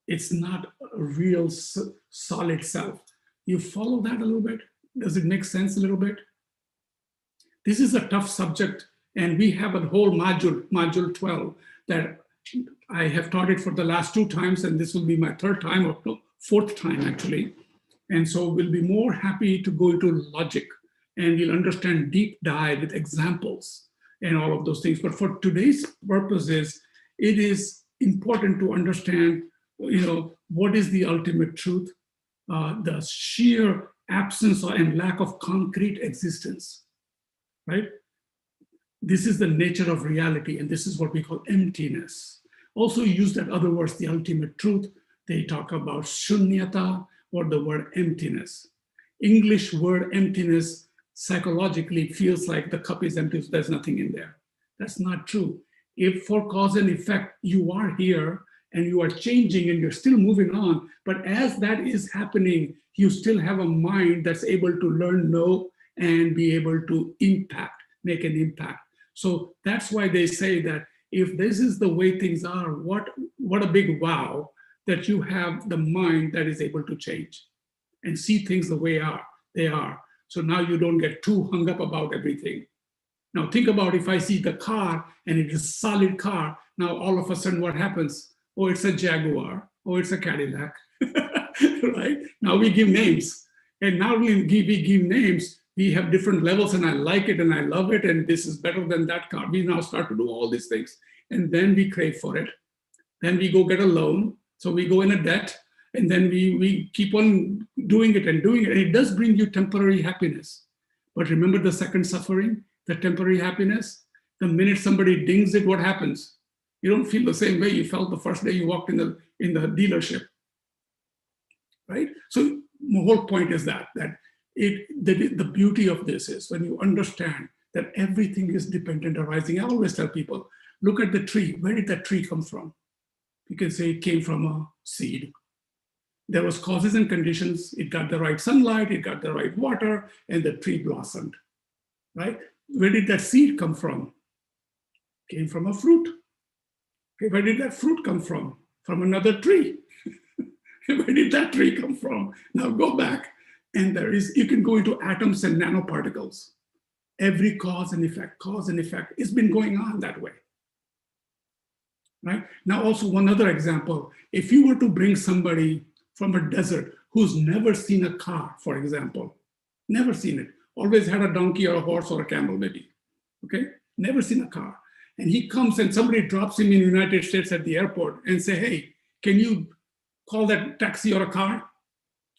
it's not a real solid self. You follow that a little bit? Does it make sense a little bit? This is a tough subject, and we have a whole module 12, that I have taught it for the last 2 times, and this will be my 3rd time, or no, 4th time actually. And so we'll be more happy to go into logic, and you'll understand deep dive with examples and all of those things. But for today's purposes, it is important to understand, what is the ultimate truth, the sheer absence and lack of concrete existence, right? This is the nature of reality, and this is what we call emptiness. Also use that other words, the ultimate truth. They talk about shunyata, or the word emptiness. English word emptiness psychologically feels like the cup is empty, so there's nothing in there. That's not true. If for cause and effect, you are here and you are changing and you're still moving on, but as that is happening, you still have a mind that's able to learn, know, and be able to make an impact. So that's why they say that if this is the way things are, what a big wow that you have the mind that is able to change and see things the way they are. So now you don't get too hung up about everything. Now think about if I see the car and it is a solid car, now all of a sudden what happens? Oh, it's a Jaguar, oh, it's a Cadillac, right? Now we give names. And not only we give names, we have different levels and I like it and I love it and this is better than that car. We now start to do all these things and then we crave for it. Then we go get a loan. So we go in a debt and then we keep on doing it. And it does bring you temporary happiness. But remember the second suffering, the temporary happiness? The minute somebody dings it, what happens? You don't feel the same way you felt the first day you walked in the dealership, right? So the whole point is that the beauty of this is when you understand that everything is dependent arising. I always tell people, look at the tree. Where did that tree come from? You can say it came from a seed. There was causes and conditions. It got the right sunlight, it got the right water, and the tree blossomed, right? Where did that seed come from? Came from a fruit. Okay, where did that fruit come from? From another tree. Where did that tree come from? Now go back, and you can go into atoms and nanoparticles. Every cause and effect, it's been going on that way. Right? Now also one other example, if you were to bring somebody from a desert who's never seen a car, for example, never seen it, always had a donkey or a horse or a camel maybe, okay? Never seen a car. And he comes and somebody drops him in the United States at the airport and say, hey, can you call that taxi or a car?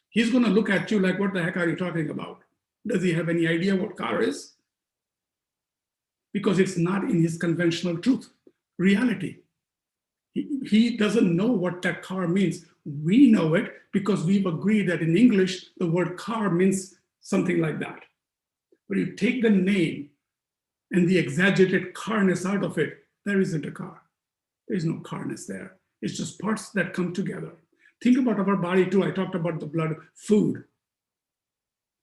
He's gonna look at you like, what the heck are you talking about? Does he have any idea what car is? Because it's not in his conventional reality. He doesn't know what that car means. We know it because we've agreed that in English, the word car means something like that. But you take the name and the exaggerated carness out of it, there isn't a car. There's no carness there. It's just parts that come together. Think about our body too. I talked about the blood, food,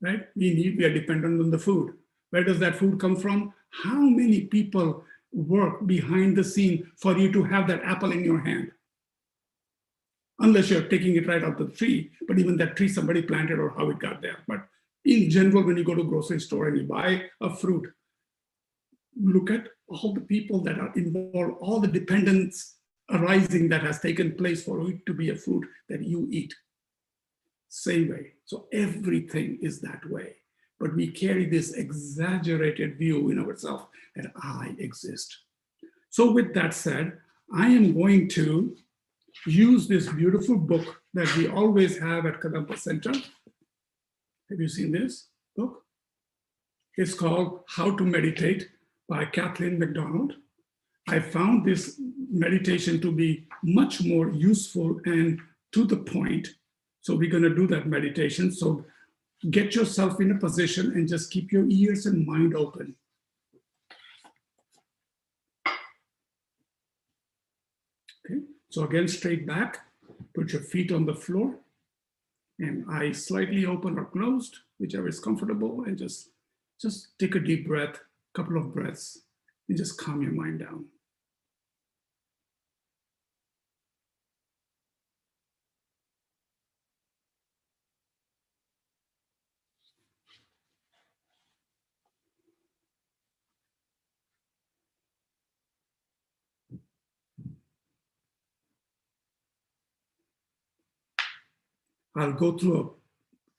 right? We are dependent on the food. Where does that food come from? How many people work behind the scene for you to have that apple in your hand? Unless you're taking it right out of the tree, but even that tree somebody planted or how it got there. But in general, when you go to a grocery store and you buy a fruit, look at all the people that are involved, all the dependence arising that has taken place for it to be a fruit that you eat. Same way. So everything is that way. But we carry this exaggerated view in ourselves that I exist. So with that said, I am going to use this beautiful book that we always have at Kadampa Center. Have you seen this book? It's called How to Meditate by Kathleen Mcdonald. I found this meditation to be much more useful and to the point. So we're going to do that meditation. So get yourself in a position and just keep your ears and mind open. Okay, so again, straight back, put your feet on the floor and eyes slightly open or closed, whichever is comfortable, and just take a deep breath, couple of breaths, and just calm your mind down. I'll go through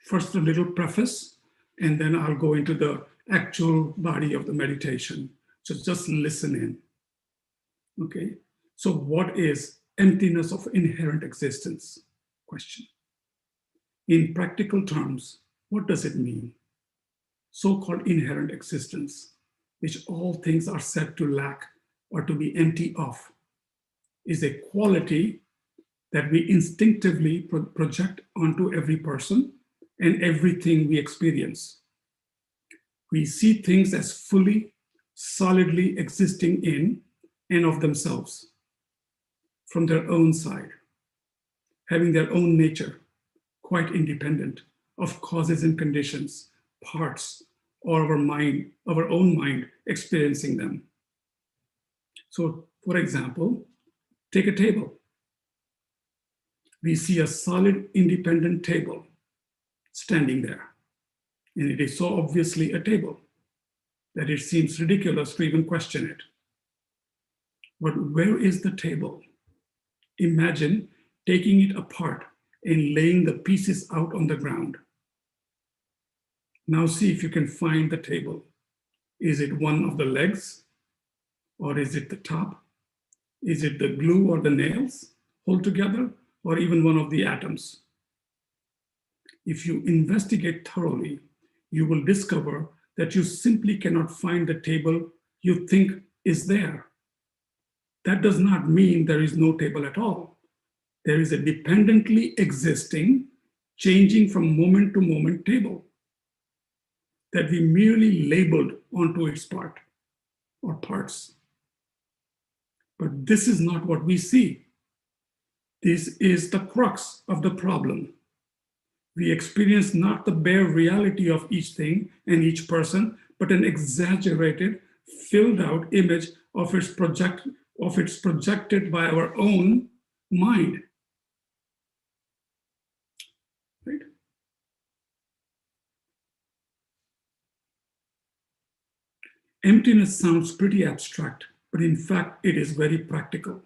first a little preface, and then I'll go into the actual body of the meditation. So just listen in, okay? So what is emptiness of inherent existence? Question. In practical terms, what does it mean? So-called inherent existence, which all things are said to lack or to be empty of, is a quality that we instinctively project onto every person and everything we experience. We see things as fully, solidly existing in and of themselves, from their own side, having their own nature, quite independent of causes and conditions, parts, or our own mind experiencing them. So for example, take a table. We see a solid, independent table standing there. And it is so obviously a table that it seems ridiculous to even question it. But where is the table? Imagine taking it apart and laying the pieces out on the ground. Now see if you can find the table. Is it one of the legs? Or is it the top? Is it the glue or the nails hold together? Or even one of the atoms? If you investigate thoroughly, you will discover that you simply cannot find the table you think is there. That does not mean there is no table at all. There is a dependently existing, changing from moment to moment table that we merely labeled onto its part or parts. But this is not what we see. This is the crux of the problem. We experience not the bare reality of each thing and each person, but an exaggerated, filled out image of its projected by our own mind. Right? Emptiness sounds pretty abstract, but in fact, it is very practical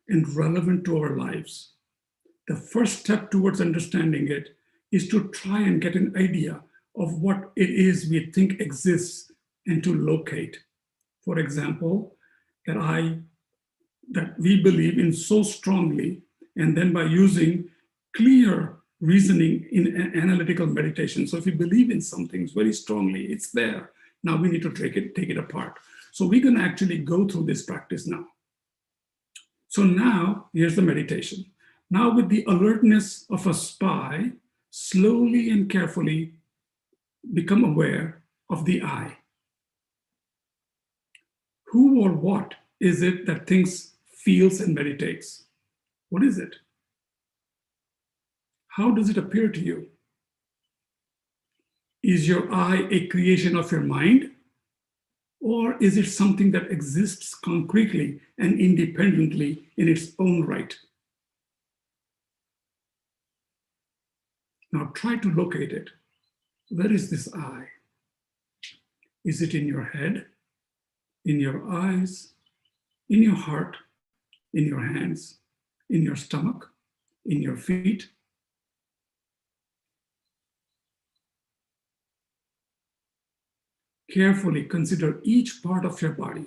and relevant to our lives. The first step towards understanding it is to try and get an idea of what it is we think exists and to locate. For example, that we believe in so strongly, and then by using clear reasoning in analytical meditation. So if you believe in something very strongly, it's there. Now we need to take it apart. So we can actually go through this practice now. So now here's the meditation. Now with the alertness of a spy, slowly and carefully become aware of the I. Who or what is it that thinks, feels, and meditates? What is it? How does it appear to you? Is your I a creation of your mind? Or is it something that exists concretely and independently in its own right? Now try to locate it. Where is this I? Is it in your head, in your eyes, in your heart, in your hands, in your stomach, in your feet? Carefully consider each part of your body,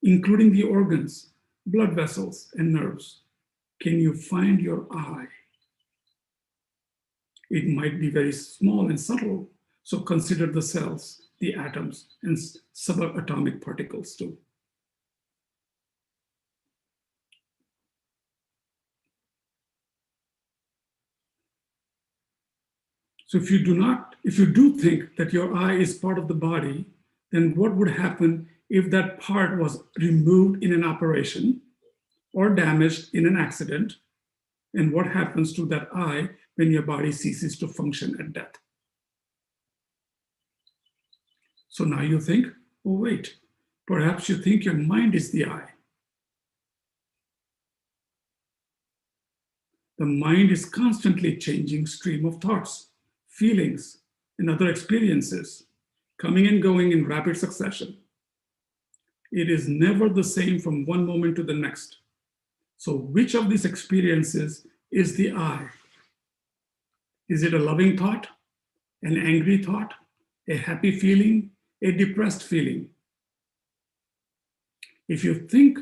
including the organs, blood vessels, and nerves. Can you find your I? It might be very small and subtle, so consider the cells, the atoms, and subatomic particles too. So if you do think that your I is part of the body, then what would happen if that part was removed in an operation or damaged in an accident? And what happens to that I when your body ceases to function at death? So now you think, oh wait, perhaps you think your mind is the I. The mind is constantly changing stream of thoughts, feelings, and other experiences, coming and going in rapid succession. It is never the same from one moment to the next. So which of these experiences is the I? Is it a loving thought, an angry thought, a happy feeling, a depressed feeling? If you think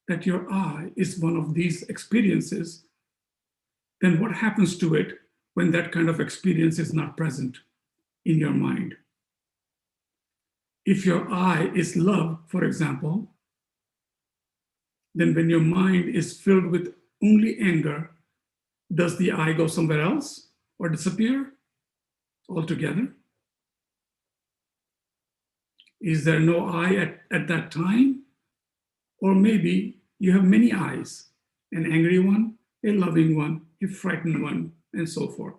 that your I is one of these experiences, then what happens to it when that kind of experience is not present in your mind? If your I is love, for example, then when your mind is filled with only anger, does the I go somewhere else or disappear altogether? Is there no I at that time? Or maybe you have many I's, an angry one, a loving one, a frightened one, and so forth.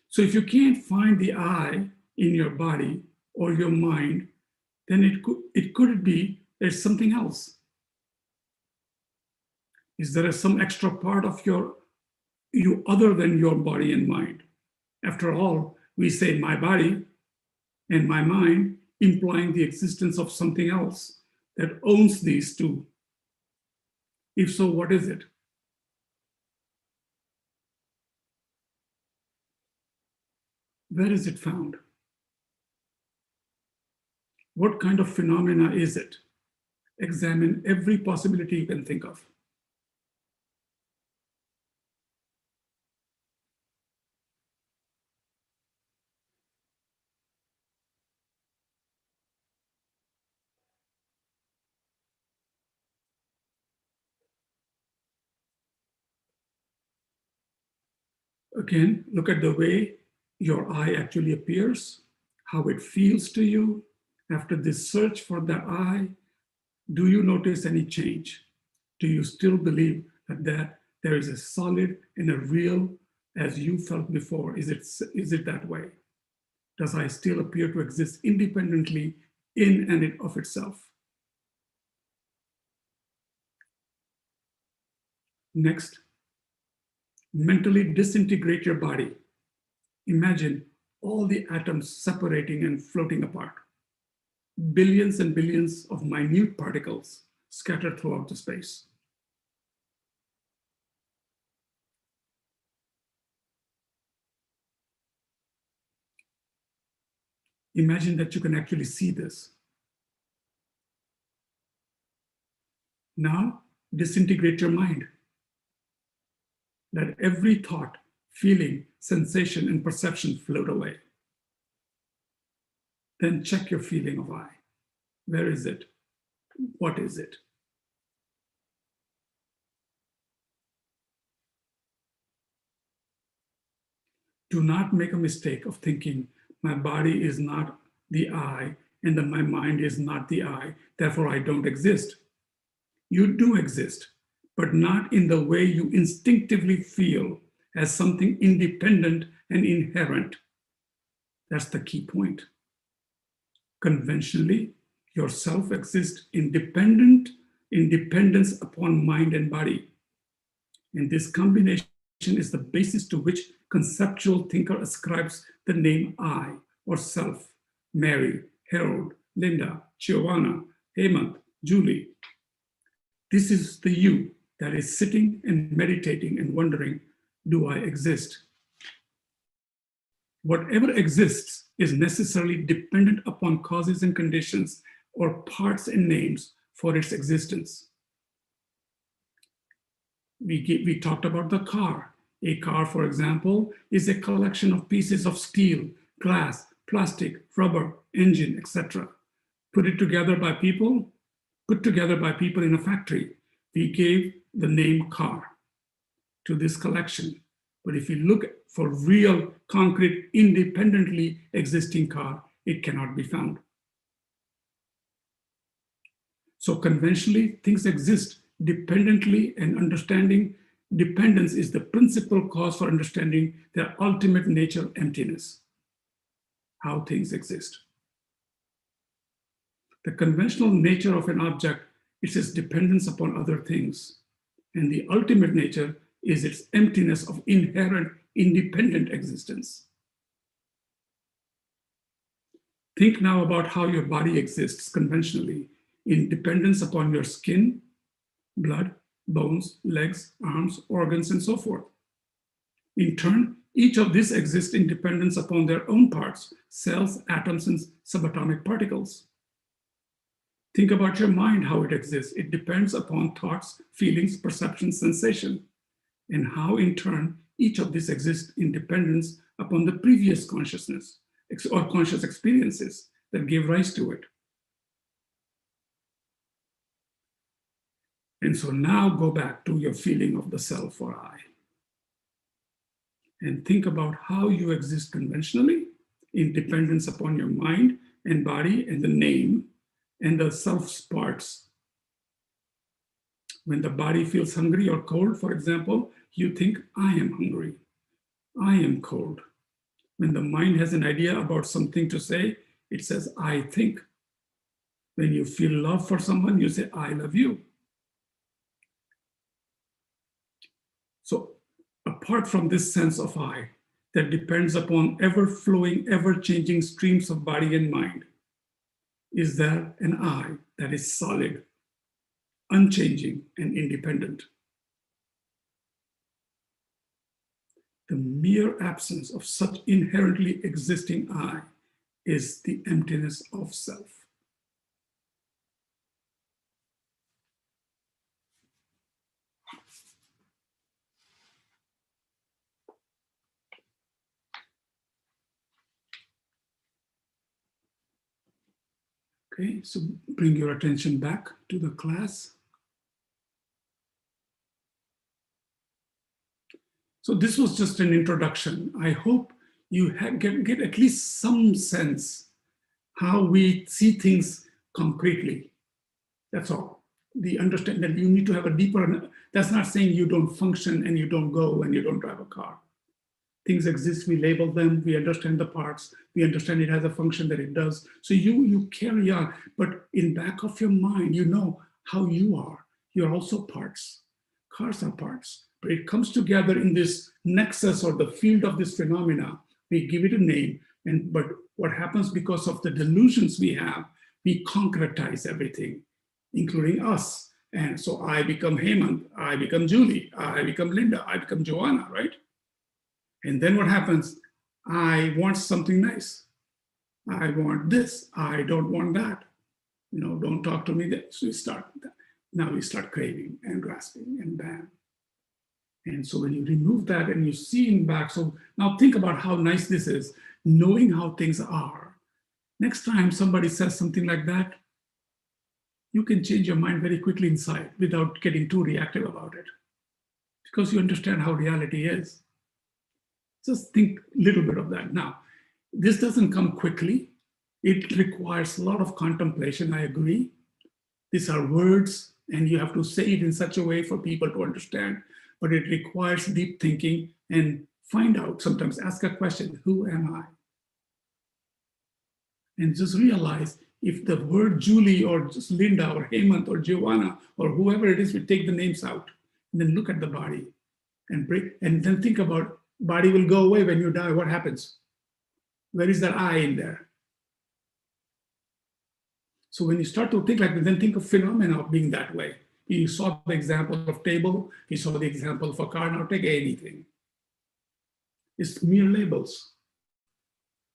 So if you can't find the I in your body or your mind, then it could be There's something else. Is there some extra part of you other than your body and mind? After all, we say my body and my mind, implying the existence of something else that owns these two. If so, what is it? Where is it found? What kind of phenomena is it? Examine every possibility you can think of. Again, look at the way your eye actually appears, how it feels to you. After this search for the eye, do you notice any change? Do you still believe that there is a solid and a real as you felt before? Is it that way? Does eye still appear to exist independently in and of itself? Next, mentally disintegrate your body. Imagine all the atoms separating and floating apart. Billions and billions of minute particles scattered throughout the space. Imagine that you can actually see this. Now, disintegrate your mind. Let every thought, feeling, sensation, and perception float away. Then check your feeling of I. Where is it? What is it? Do not make a mistake of thinking my body is not the I and that my mind is not the I, therefore I don't exist. You do exist, but not in the way you instinctively feel as something independent and inherent. That's the key point. Conventionally, yourself exists independence upon mind and body. And this combination is the basis to which conceptual thinker ascribes the name I or self, Mary, Harold, Linda, Giovanna, Hemant, Julie. This is the you that is sitting and meditating and wondering, do I exist? Whatever exists is necessarily dependent upon causes and conditions or parts and names for its existence. We talked about the car. A car, for example, is a collection of pieces of steel, glass, plastic, rubber, engine, etc. Put together by people in a factory. We gave the name car to this collection. But if you look for real, concrete, independently existing car, it cannot be found. So conventionally, things exist dependently, and understanding dependence is the principal cause for understanding their ultimate nature, emptiness, how things exist. The conventional nature of an object is its dependence upon other things, and the ultimate nature is its emptiness of inherent independent existence. Think now about how your body exists conventionally in dependence upon your skin, blood, bones, legs, arms, organs, and so forth. In turn, each of these exists in dependence upon their own parts, cells, atoms, and subatomic particles. Think about your mind, how it exists. It depends upon thoughts, feelings, perceptions, sensation, and how in turn, each of these exists in dependence upon the previous consciousness or conscious experiences that gave rise to it. And so now go back to your feeling of the self or I. And think about how you exist conventionally in dependence upon your mind and body and the name and the self's parts. When the body feels hungry or cold, for example, you think, I am hungry, I am cold. When the mind has an idea about something to say, it says, I think. When you feel love for someone, you say, I love you. So apart from this sense of I that depends upon ever-flowing, ever-changing streams of body and mind, is there an I that is solid, unchanging, and independent. The mere absence of such inherently existing I is the emptiness of self. Okay, so bring your attention back to the class. So this was just an introduction. I hope you get at least some sense how we see things concretely. That's all. The understand that you need to have a deeper, that's not saying you don't function and you don't go and you don't drive a car. Things exist, we label them, we understand the parts, we understand it has a function that it does. So you carry on, but in back of your mind, you know how you are. You're also parts. Cars are parts, but it comes together in this nexus or the field of this phenomena. We give it a name, but what happens because of the delusions we have, we concretize everything, including us. And so I become Hemant, I become Julie, I become Linda, I become Joanna, right? And then what happens? I want something nice. I want this. I don't want that. You know, don't talk to me. So now we start craving and grasping and bam. And so when you remove that and you see in back, so now think about how nice this is, knowing how things are. Next time somebody says something like that, you can change your mind very quickly inside without getting too reactive about it, because you understand how reality is. Just think a little bit of that. Now, this doesn't come quickly. It requires a lot of contemplation, I agree. These are words, and you have to say it in such a way for people to understand, but it requires deep thinking and find out, sometimes ask a question, who am I? And just realize if the word Julie or just Linda or Hemant or Giovanna or whoever it is, we take the names out and then look at the body and break, and then think about body will go away when you die. What happens? Where is that I in there? So when you start to think like that, then think of phenomena of being that way. You saw the example of table, you saw the example of a car, now take anything. It's mere labels.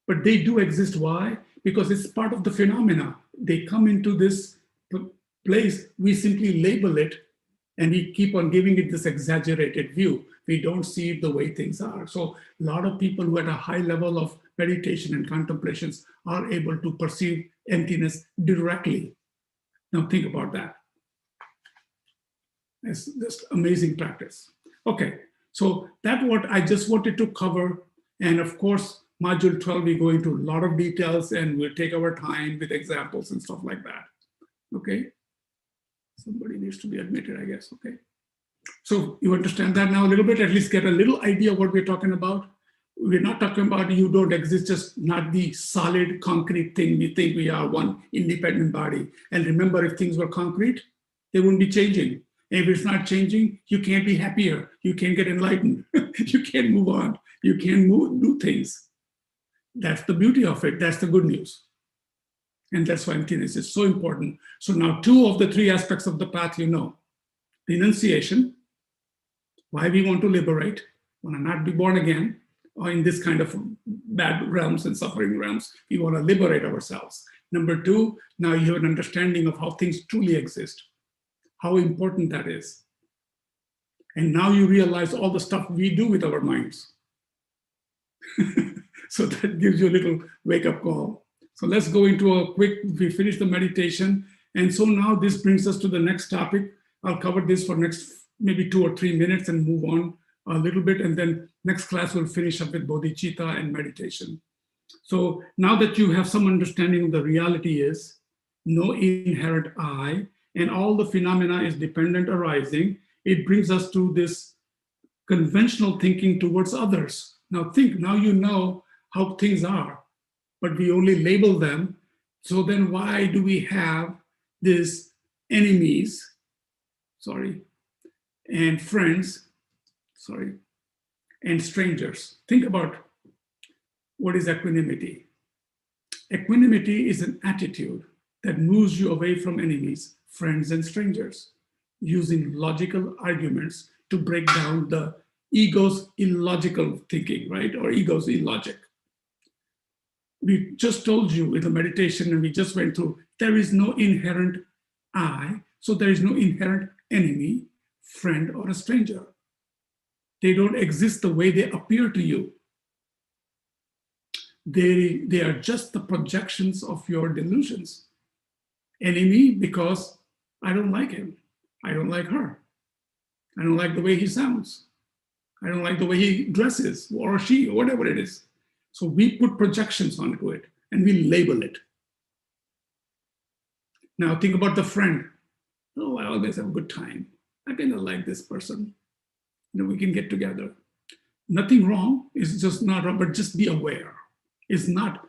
But they do exist. Why? Because it's part of the phenomena. They come into this place, we simply label it, and we keep on giving it this exaggerated view. We don't see it the way things are. So a lot of people who at a high level of meditation and contemplations are able to perceive emptiness directly. Now think about that. It's just amazing practice. Okay, so that's what I just wanted to cover. And of course, module 12, we go into a lot of details and we'll take our time with examples and stuff like that. Okay, somebody needs to be admitted, I guess, okay. So you understand that now a little bit, at least get a little idea of what we're talking about. We're not talking about you don't exist, just not the solid concrete thing we think we are, one independent body. And remember, if things were concrete, they wouldn't be changing. And if it's not changing, you can't be happier. You can't get enlightened. You can't move on. You can't do things. That's the beauty of it. That's the good news. And that's why emptiness is so important. So now 2 of the 3 aspects of the path, you know. The enunciation, why we want to liberate, want to not be born again, or in this kind of bad realms and suffering realms, we want to liberate ourselves. Number 2, now you have an understanding of how things truly exist, how important that is. And now you realize all the stuff we do with our minds. So that gives you a little wake-up call. So let's go into a quick, we finish the meditation. And so now this brings us to the next topic. I'll cover this for next maybe 2 or 3 minutes and move on a little bit. And then next class we'll finish up with bodhicitta and meditation. So now that you have some understanding of the reality is no inherent I, and all the phenomena is dependent arising, it brings us to this conventional thinking towards others. Now think, now you know how things are, but we only label them. So then why do we have these enemies, and friends, and strangers? Think about what is equanimity. Equanimity is an attitude that moves you away from enemies, friends, and strangers, using logical arguments to break down the ego's illogical thinking, right? Or ego's illogic. We just told you in the meditation, and we just went through, there is no inherent I, so there is no inherent enemy, friend, or a stranger. They don't exist the way they appear to you. They are just the projections of your delusions. Enemy because I don't like him. I don't like her. I don't like the way he sounds. I don't like the way he dresses, or she, or whatever it is. So we put projections onto it and we label it. Now think about the friend. Oh, I always have a good time. I kind of like this person. We can get together. Nothing wrong. It's just not wrong, but just be aware. It's not,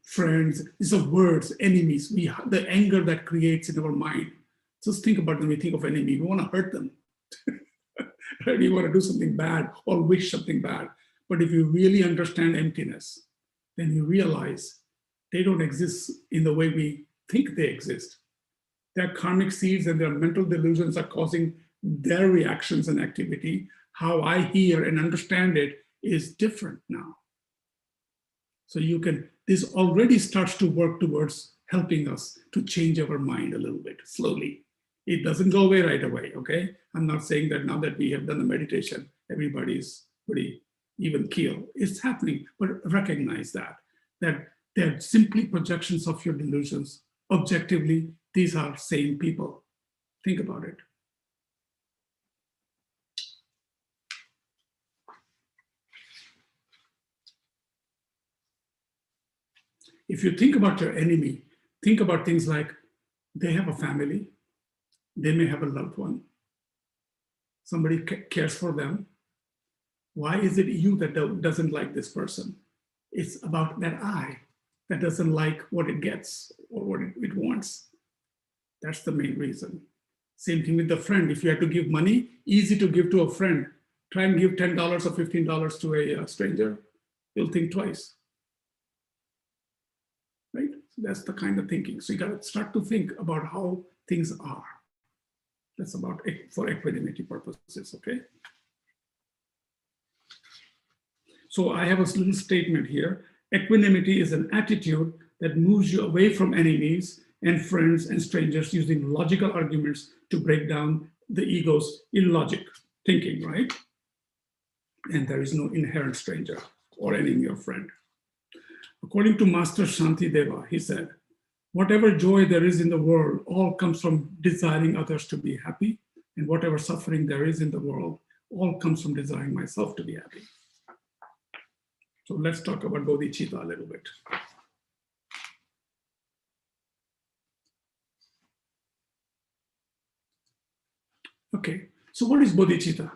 friends. It's the words, enemies. The anger that creates in our mind. Just think about when we think of enemy. We want to hurt them. Right? We want to do something bad or wish something bad. But if you really understand emptiness, then you realize they don't exist in the way we think they exist. Their karmic seeds and their mental delusions are causing their reactions and activity. How I hear and understand it is different now. So this already starts to work towards helping us to change our mind a little bit, slowly. It doesn't go away right away, okay? I'm not saying that now that we have done the meditation, everybody's pretty even keel. It's happening, but recognize that they're simply projections of your delusions. Objectively, these are same people. Think about it. If you think about your enemy, think about things like they have a family, they may have a loved one, somebody cares for them. Why is it you that doesn't like this person? It's about that I that doesn't like what it gets or what it wants. That's the main reason. Same thing with the friend. If you had to give money, easy to give to a friend. Try and give $10 or $15 to a stranger, you'll think twice. Right? So that's the kind of thinking. So you got to start to think about how things are. That's about it for equanimity purposes, okay? So I have a little statement here. Equanimity is an attitude that moves you away from enemies and friends and strangers using logical arguments to break down the ego's illogic thinking, right? And there is no inherent stranger or enemy or friend. According to Master Shantideva, he said, whatever joy there is in the world all comes from desiring others to be happy, and whatever suffering there is in the world all comes from desiring myself to be happy. So let's talk about bodhicitta a little bit. Okay, so what is bodhicitta?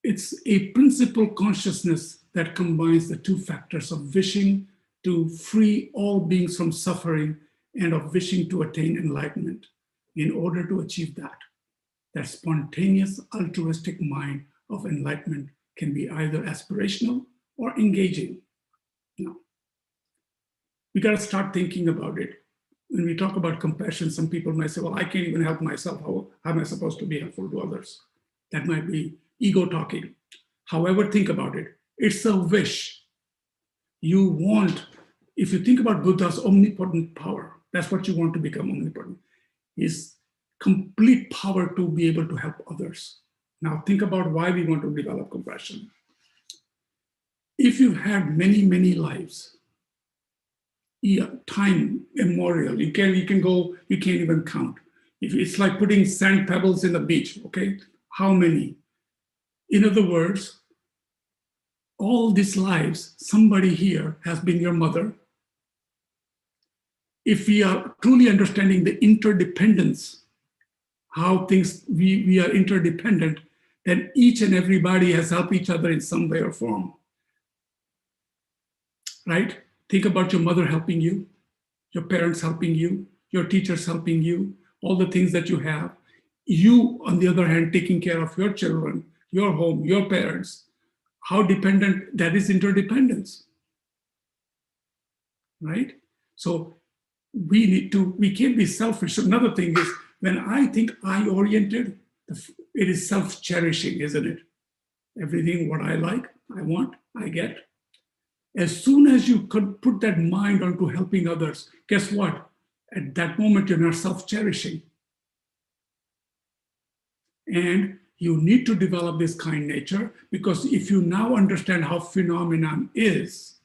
It's a principal consciousness that combines the two factors of wishing to free all beings from suffering and of wishing to attain enlightenment. In order to achieve that spontaneous altruistic mind of enlightenment can be either aspirational or engaging. Now, we got to start thinking about it. When we talk about compassion, some people might say, well, I can't even help myself. How am I supposed to be helpful to others? That might be ego talking. However, think about it. It's a wish. You want, if you think about Buddha's omnipotent power, that's what you want to become omnipotent, is complete power to be able to help others. Now think about why we want to develop compassion. If you've had many, many lives, time immemorial, you can't even count. If it's like putting sand pebbles in the beach, okay? How many? In other words, all these lives, somebody here has been your mother. If we are truly understanding the interdependence, how things, we are interdependent, then each and everybody has helped each other in some way or form. right? Think about your mother helping you, your parents helping you, your teachers helping you, all the things that you have. You, on the other hand, taking care of your children, your home, your parents. How dependent, that is interdependence, right? So we can't be selfish. So another thing is, when I think I-oriented, it is self-cherishing, isn't it? Everything what I like, I want, I get. As soon as you could put that mind onto helping others, guess what? At that moment, you're not self-cherishing. And you need to develop this kind nature, because if you now understand how phenomenon is,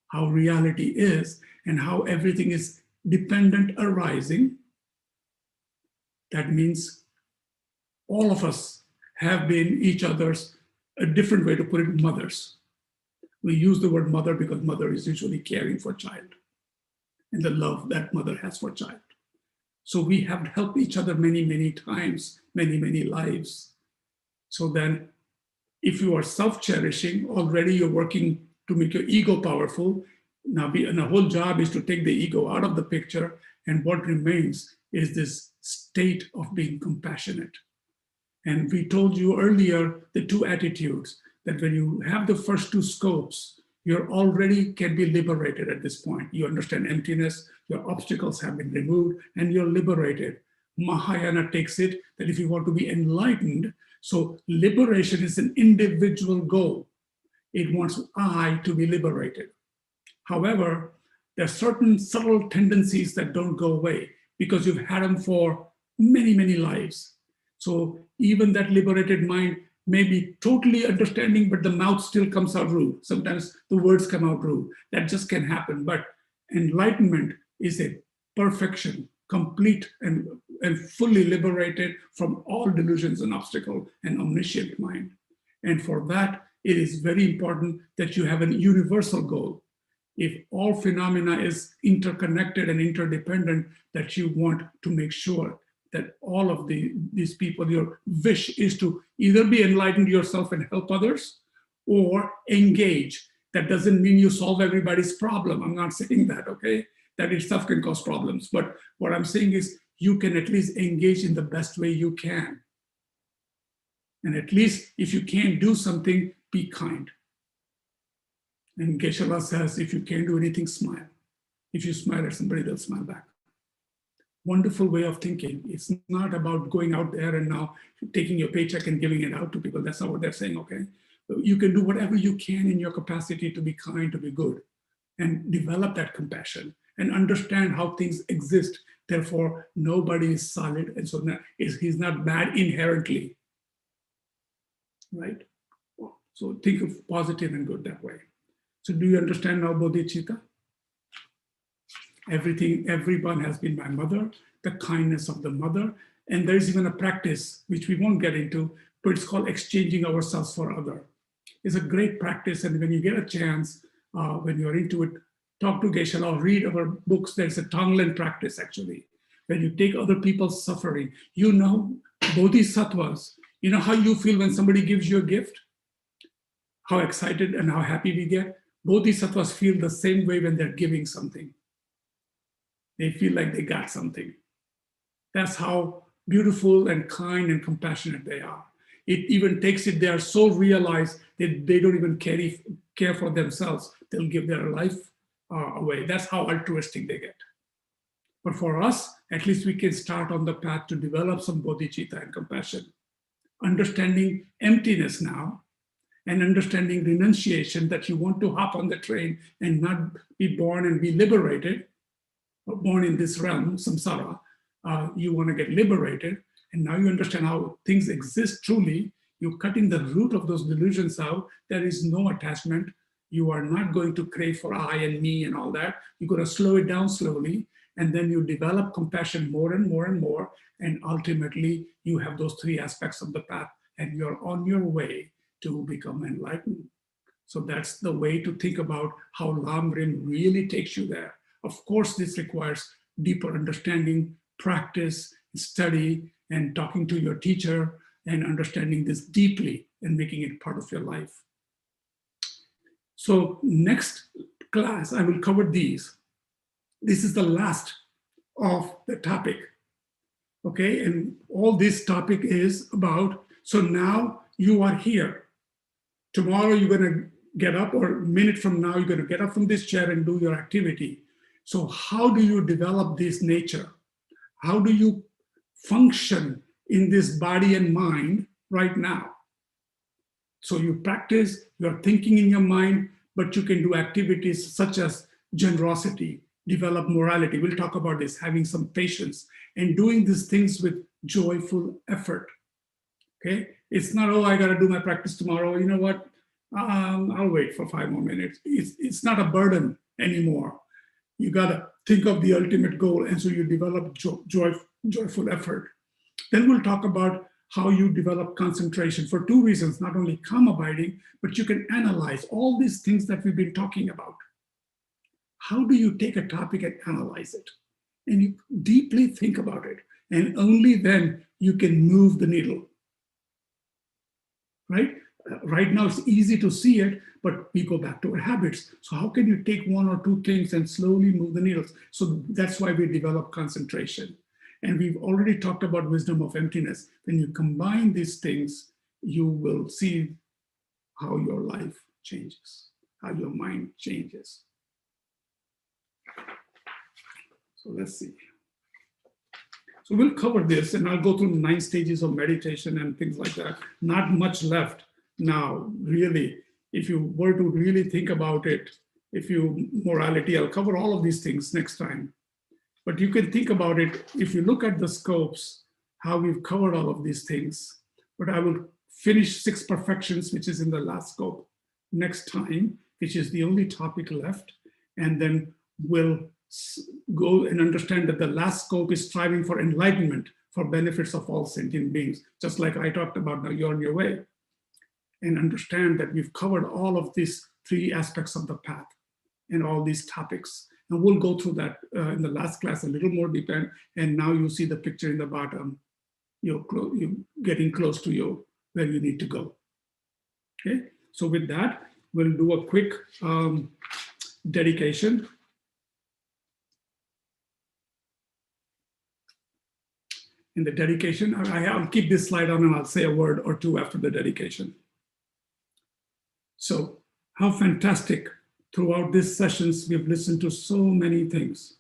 how reality is, and how everything is dependent arising, that means all of us have been each other's, a different way to put it, mothers. We use the word mother because mother is usually caring for child and the love that mother has for child. So we have helped each other many, many times, many, many lives. So then if you are self-cherishing, already you're working to make your ego powerful. Now, and the whole job is to take the ego out of the picture, and what remains is this state of being compassionate. And we told you earlier the two attitudes, that when you have the first two scopes, you're already can be liberated at this point. You understand emptiness, your obstacles have been removed, and you're liberated. Mahayana takes it that if you want to be enlightened, so liberation is an individual goal. It wants I to be liberated. However, there are certain subtle tendencies that don't go away because you've had them for many, many lives. So even that liberated mind may be totally understanding, but the mouth still comes out rude. Sometimes the words come out rude. That just can happen. But enlightenment is a perfection, complete and fully liberated from all delusions and obstacle and omniscient mind. And for that, it is very important that you have a universal goal. If all phenomena is interconnected and interdependent, that you want to make sure that all of these people, your wish is to either be enlightened yourself and help others, or engage. That doesn't mean you solve everybody's problem. I'm not saying that, okay? That itself can cause problems. But what I'm saying is you can at least engage in the best way you can. And at least if you can't do something, be kind. And Geshe-la says, if you can't do anything, smile. If you smile at somebody, they'll smile back. Wonderful way of thinking. It's not about going out there and now taking your paycheck and giving it out to people. That's not what they're saying, okay? You can do whatever you can in your capacity to be kind, to be good, and develop that compassion and understand how things exist. Therefore, nobody is solid, and so he's not bad inherently, right? So think of positive and good that way. So do you understand now bodhicitta? Everyone has been my mother, the kindness of the mother. And there's even a practice, which we won't get into, but it's called exchanging ourselves for other. It's a great practice. And when you get a chance, when you're into it, talk to Geshe-la or read our books. There's a Tonglen practice, actually, when you take other people's suffering. You know, bodhisattvas, you know how you feel when somebody gives you a gift? How excited and how happy we get? Bodhisattvas feel the same way when they're giving something. They feel like they got something. That's how beautiful and kind and compassionate they are. It even takes it, they are so realized that they don't even care for themselves. They'll give their life away. That's how altruistic they get. But for us, at least we can start on the path to develop some bodhicitta and compassion. Understanding emptiness now, and understanding renunciation, that you want to hop on the train and not be born and be liberated, born in this realm, samsara. You want to get liberated, and now you understand how things exist truly. You're cutting the root of those delusions out. There is no attachment. You are not going to crave for I and me and all that. You're going to slow it down slowly, and then you develop compassion more and more and more, and ultimately you have those three aspects of the path, and you're on your way to become enlightened. So that's the way to think about how Lam Rim really takes you there. Of course, this requires deeper understanding, practice, study, and talking to your teacher and understanding this deeply and making it part of your life. So next class, I will cover these. This is the last of the topic. Okay, and all this topic is about, so now you are here. Tomorrow you're going to get up, or a minute from now, you're going to get up from this chair and do your activity. So how do you develop this nature? How do you function in this body and mind right now? So you practice, you're thinking in your mind, but you can do activities such as generosity, develop morality. We'll talk about this, having some patience, and doing these things with joyful effort. Okay, it's not, oh, I got to do my practice tomorrow. You know what? I'll wait for 5 more minutes. It's not a burden anymore. You got to think of the ultimate goal, and so you develop joyful effort. Then we'll talk about how you develop concentration for 2 reasons, not only calm abiding, but you can analyze all these things that we've been talking about. How do you take a topic and analyze it? And you deeply think about it, and only then you can move the needle, right? Right now it's easy to see it, but we go back to our habits. So how can you take 1 or 2 things and slowly move the needles? So that's why we develop concentration. And we've already talked about wisdom of emptiness. When you combine these things, you will see how your life changes, how your mind changes. So let's see. So we'll cover this, and I'll go through 9 stages of meditation and things like that. Not much left now, really. If you were to really think about it, morality, I'll cover all of these things next time. But you can think about it, if you look at the scopes, how we've covered all of these things. But I will finish 6 perfections, which is in the last scope, next time, which is the only topic left. And then we'll go and understand that the last scope is striving for enlightenment, for benefits of all sentient beings, just like I talked about. Now you're on your way. And understand that we've covered all of these 3 aspects of the path and all these topics. And we'll go through that in the last class a little more deeper. And now you see the picture in the bottom. You're getting close to where you need to go. Okay, so with that, we'll do a quick dedication. In the dedication, I'll keep this slide on and I'll say a word or 2 after the dedication. So how fantastic. Throughout these sessions, we've listened to so many things,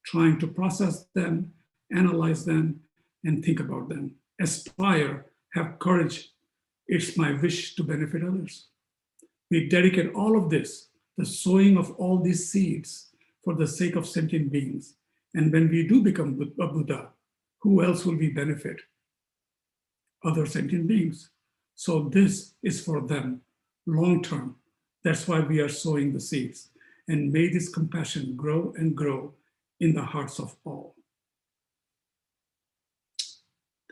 trying to process them, analyze them, and think about them. Aspire, have courage. It's my wish to benefit others. We dedicate all of this, the sowing of all these seeds, for the sake of sentient beings. And when we do become a Buddha, who else will we benefit? Other sentient beings. So this is for them, long term. That's why we are sowing the seeds. And may this compassion grow and grow in the hearts of all.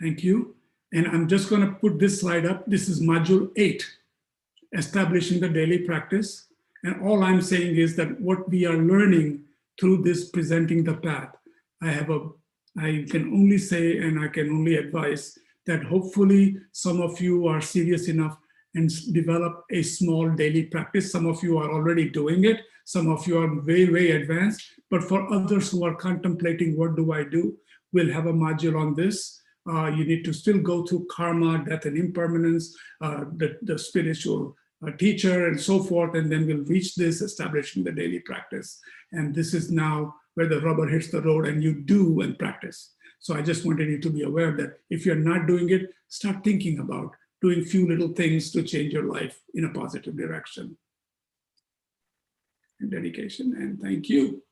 Thank you. And I'm just going to put this slide up. This is module 8, establishing the daily practice. And all I'm saying is that what we are learning through this presenting the path, I can only say, and I can only advise that hopefully some of you are serious enough and develop a small daily practice. Some of you are already doing it. Some of you are very, very advanced. But for others who are contemplating, what do I do? We'll have a module on this. You need to still go through karma, death and impermanence, the spiritual teacher and so forth. And then we'll reach this, establishing the daily practice. And this is now where the rubber hits the road and you do and practice. So I just wanted you to be aware that if you're not doing it, start thinking about doing few little things to change your life in a positive direction. And dedication, and thank you.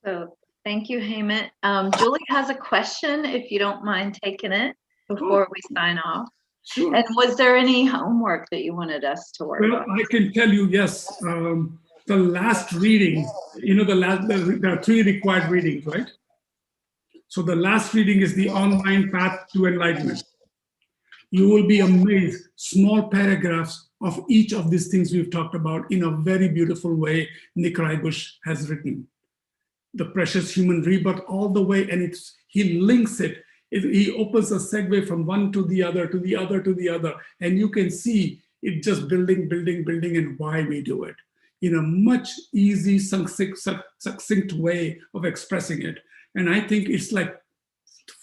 So thank you, Hemant. Julie has a question, if you don't mind taking it before we sign off. Sure. And was there any homework that you wanted us to work on? I can tell you, yes. The last reading, there are 3 required readings, right? So the last reading is the online path to enlightenment. You will be amazed, small paragraphs of each of these things we've talked about in a very beautiful way Nick Rybush has written. The precious human rebirth all the way, and he links it. He opens a segue from one to the other, to the other, to the other. And you can see it just building, and why we do it. in a much easy, succinct way of expressing it. And I think it's like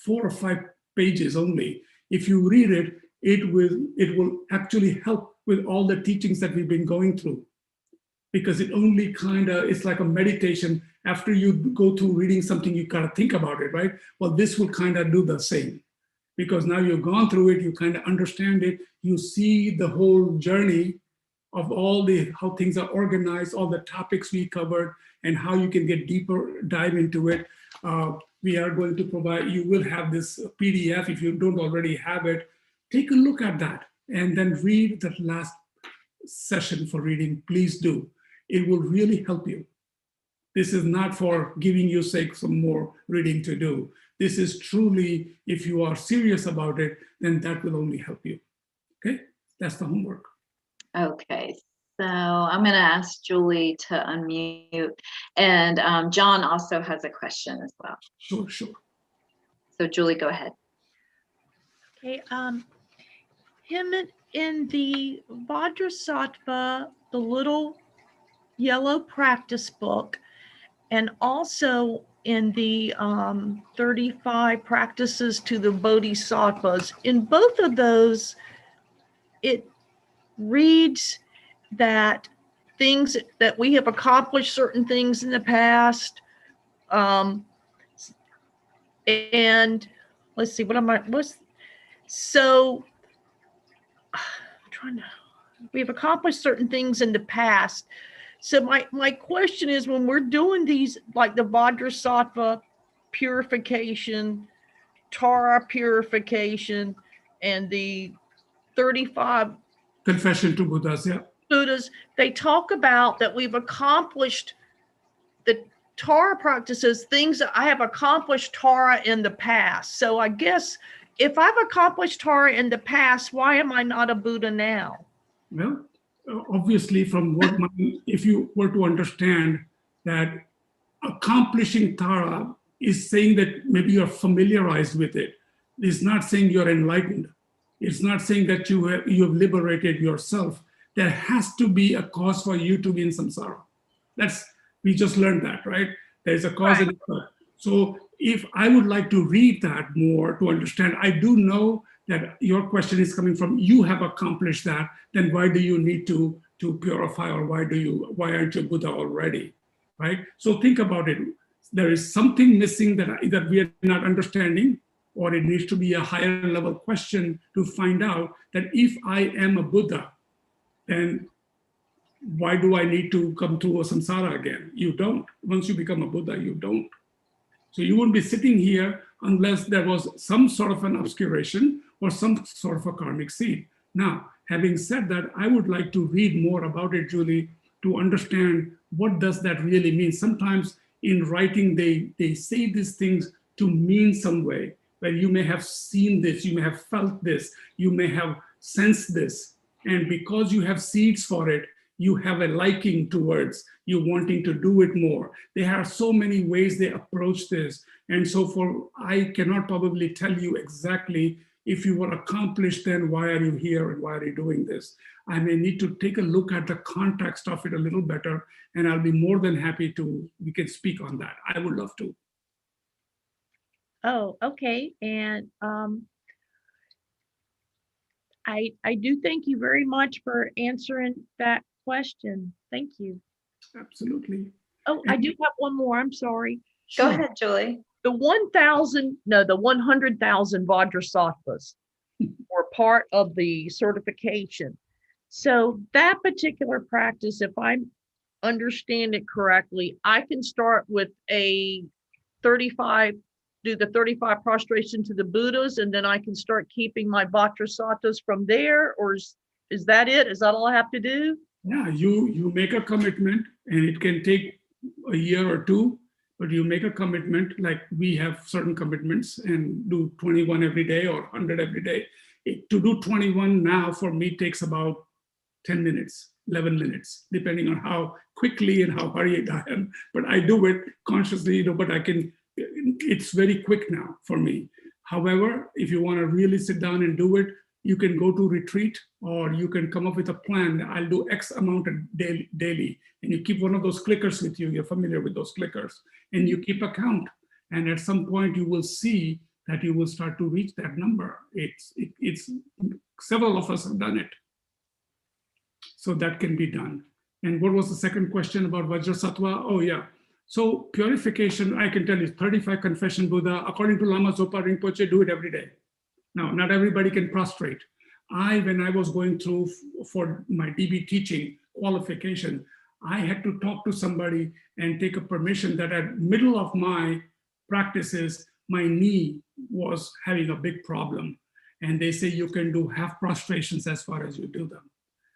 4 or 5 pages only. If you read it, it will actually help with all the teachings that we've been going through. Because it only it's like a meditation. After you go through reading something, you kind of think about it, right? Well, this will kind of do the same. Because now you've gone through it, you kind of understand it, you see the whole journey of how things are organized, all the topics we covered, and how you can get deeper, dive into it. We are going to provide, you will have this PDF if you don't already have it. Take a look at that and then read the last session for reading. Please do. It will really help you. This is not for giving you sake some more reading to do. This is truly, if you are serious about it, then that will only help you. Okay, that's the homework. Okay, so I'm going to ask Julie to unmute, and John also has a question as well. Sure. So Julie, go ahead. Okay, him in the Vajrasattva, the little yellow practice book, and also in the 35 practices to the Bodhisattvas, in both of those, it reads that things that we have accomplished certain things in the past, and let's see, we've accomplished certain things in the past. So my question is, when we're doing these, like the Vajrasattva purification, Tara purification, and the 35 Confession to Buddhas, yeah. Buddhas, they talk about that we've accomplished the Tara practices, things that I have accomplished Tara in the past. So I guess if I've accomplished Tara in the past, why am I not a Buddha now? Well, obviously, from what if you were to understand that accomplishing Tara is saying that maybe you're familiarized with it. It's not saying you're enlightened. It's not saying that you have liberated yourself. There has to be a cause for you to be in samsara. We just learned that, right? There's a cause and effect. So if I would like to read that more to understand, I do know that your question is coming from, you have accomplished that, then why do you need to purify, or why aren't you Buddha already, right? So think about it. There is something missing that we are not understanding, or it needs to be a higher level question to find out that if I am a Buddha, then why do I need to come through a samsara again? You don't. Once you become a Buddha, you don't. So you wouldn't be sitting here unless there was some sort of an obscuration or some sort of a karmic seed. Now, having said that, I would like to read more about it, Julie, to understand what does that really mean. Sometimes in writing, they say these things to mean some way, where you may have seen this, you may have felt this, you may have sensed this. And because you have seeds for it, you have a liking towards you wanting to do it more. There are so many ways they approach this. And so I cannot probably tell you exactly, if you were accomplished, then why are you here and why are you doing this? I may need to take a look at the context of it a little better, and I'll be more than happy we can speak on that. I would love to. Oh, okay. And I do thank you very much for answering that question. Thank you. Absolutely. Oh, I do have one more. I'm sorry. Go ahead, Julie. The 100,000 Vajrasattvas were part of the certification. So that particular practice, if I understand it correctly, I can start with do the 35 prostration to the Buddhas, and then I can start keeping my Vajrasattvas from there, or is that it? Is that all I have to do? Yeah, you make a commitment, and it can take a year or two, but you make a commitment, like we have certain commitments, and do 21 every day or 100 every day. To do 21 now for me takes about 10 minutes, 11 minutes, depending on how quickly and how hurried I am. But I do it consciously, but it's very quick now for me. However, if you want to really sit down and do it, you can go to retreat, or you can come up with a plan. I'll do X amount daily. And you keep one of those clickers with you. You're familiar with those clickers. And you keep a count. And at some point, you will see that you will start to reach that number. It's several of us have done it. So that can be done. And what was the second question about Vajrasattva? Oh, yeah. So purification, I can tell you, 35 confession Buddha, according to Lama Zopa Rinpoche, do it every day. Now, not everybody can prostrate. When I was going through for my DB teaching qualification, I had to talk to somebody and take a permission that at middle of my practices, my knee was having a big problem. And they say you can do half prostrations as far as you do them.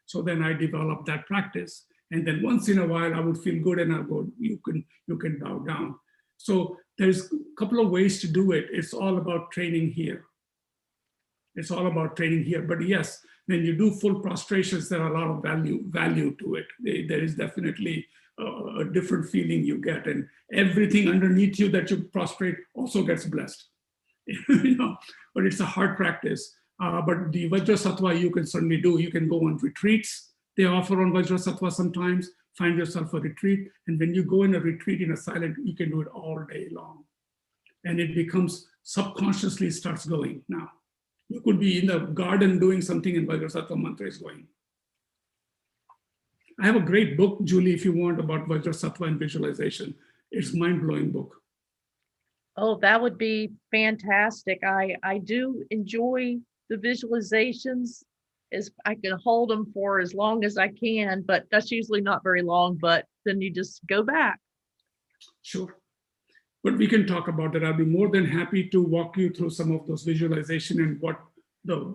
So then I developed that practice. And then once in a while, I would feel good and I'll go, you can bow down. So there's a couple of ways to do it. It's all about training here. It's all about training here. But yes, when you do full prostrations, there are a lot of value to it. There is definitely a different feeling you get. And everything underneath you that you prostrate also gets blessed. But it's a hard practice. But the Vajrasattva you can certainly do. You can go on retreats. They offer on Vajrasattva sometimes. Find yourself a retreat. And when you go in a retreat in a silent, you can do it all day long. And it becomes subconsciously starts going now. You could be in the garden doing something and Vajrasattva mantra is going. I have a great book, Julie, if you want, about Vajrasattva and visualization. It's a mind-blowing book. Oh, that would be fantastic. I do enjoy the visualizations. As I can hold them for as long as I can, but that's usually not very long, but then you just go back. Sure. But we can talk about that. I'll be more than happy to walk you through some of those visualization and what the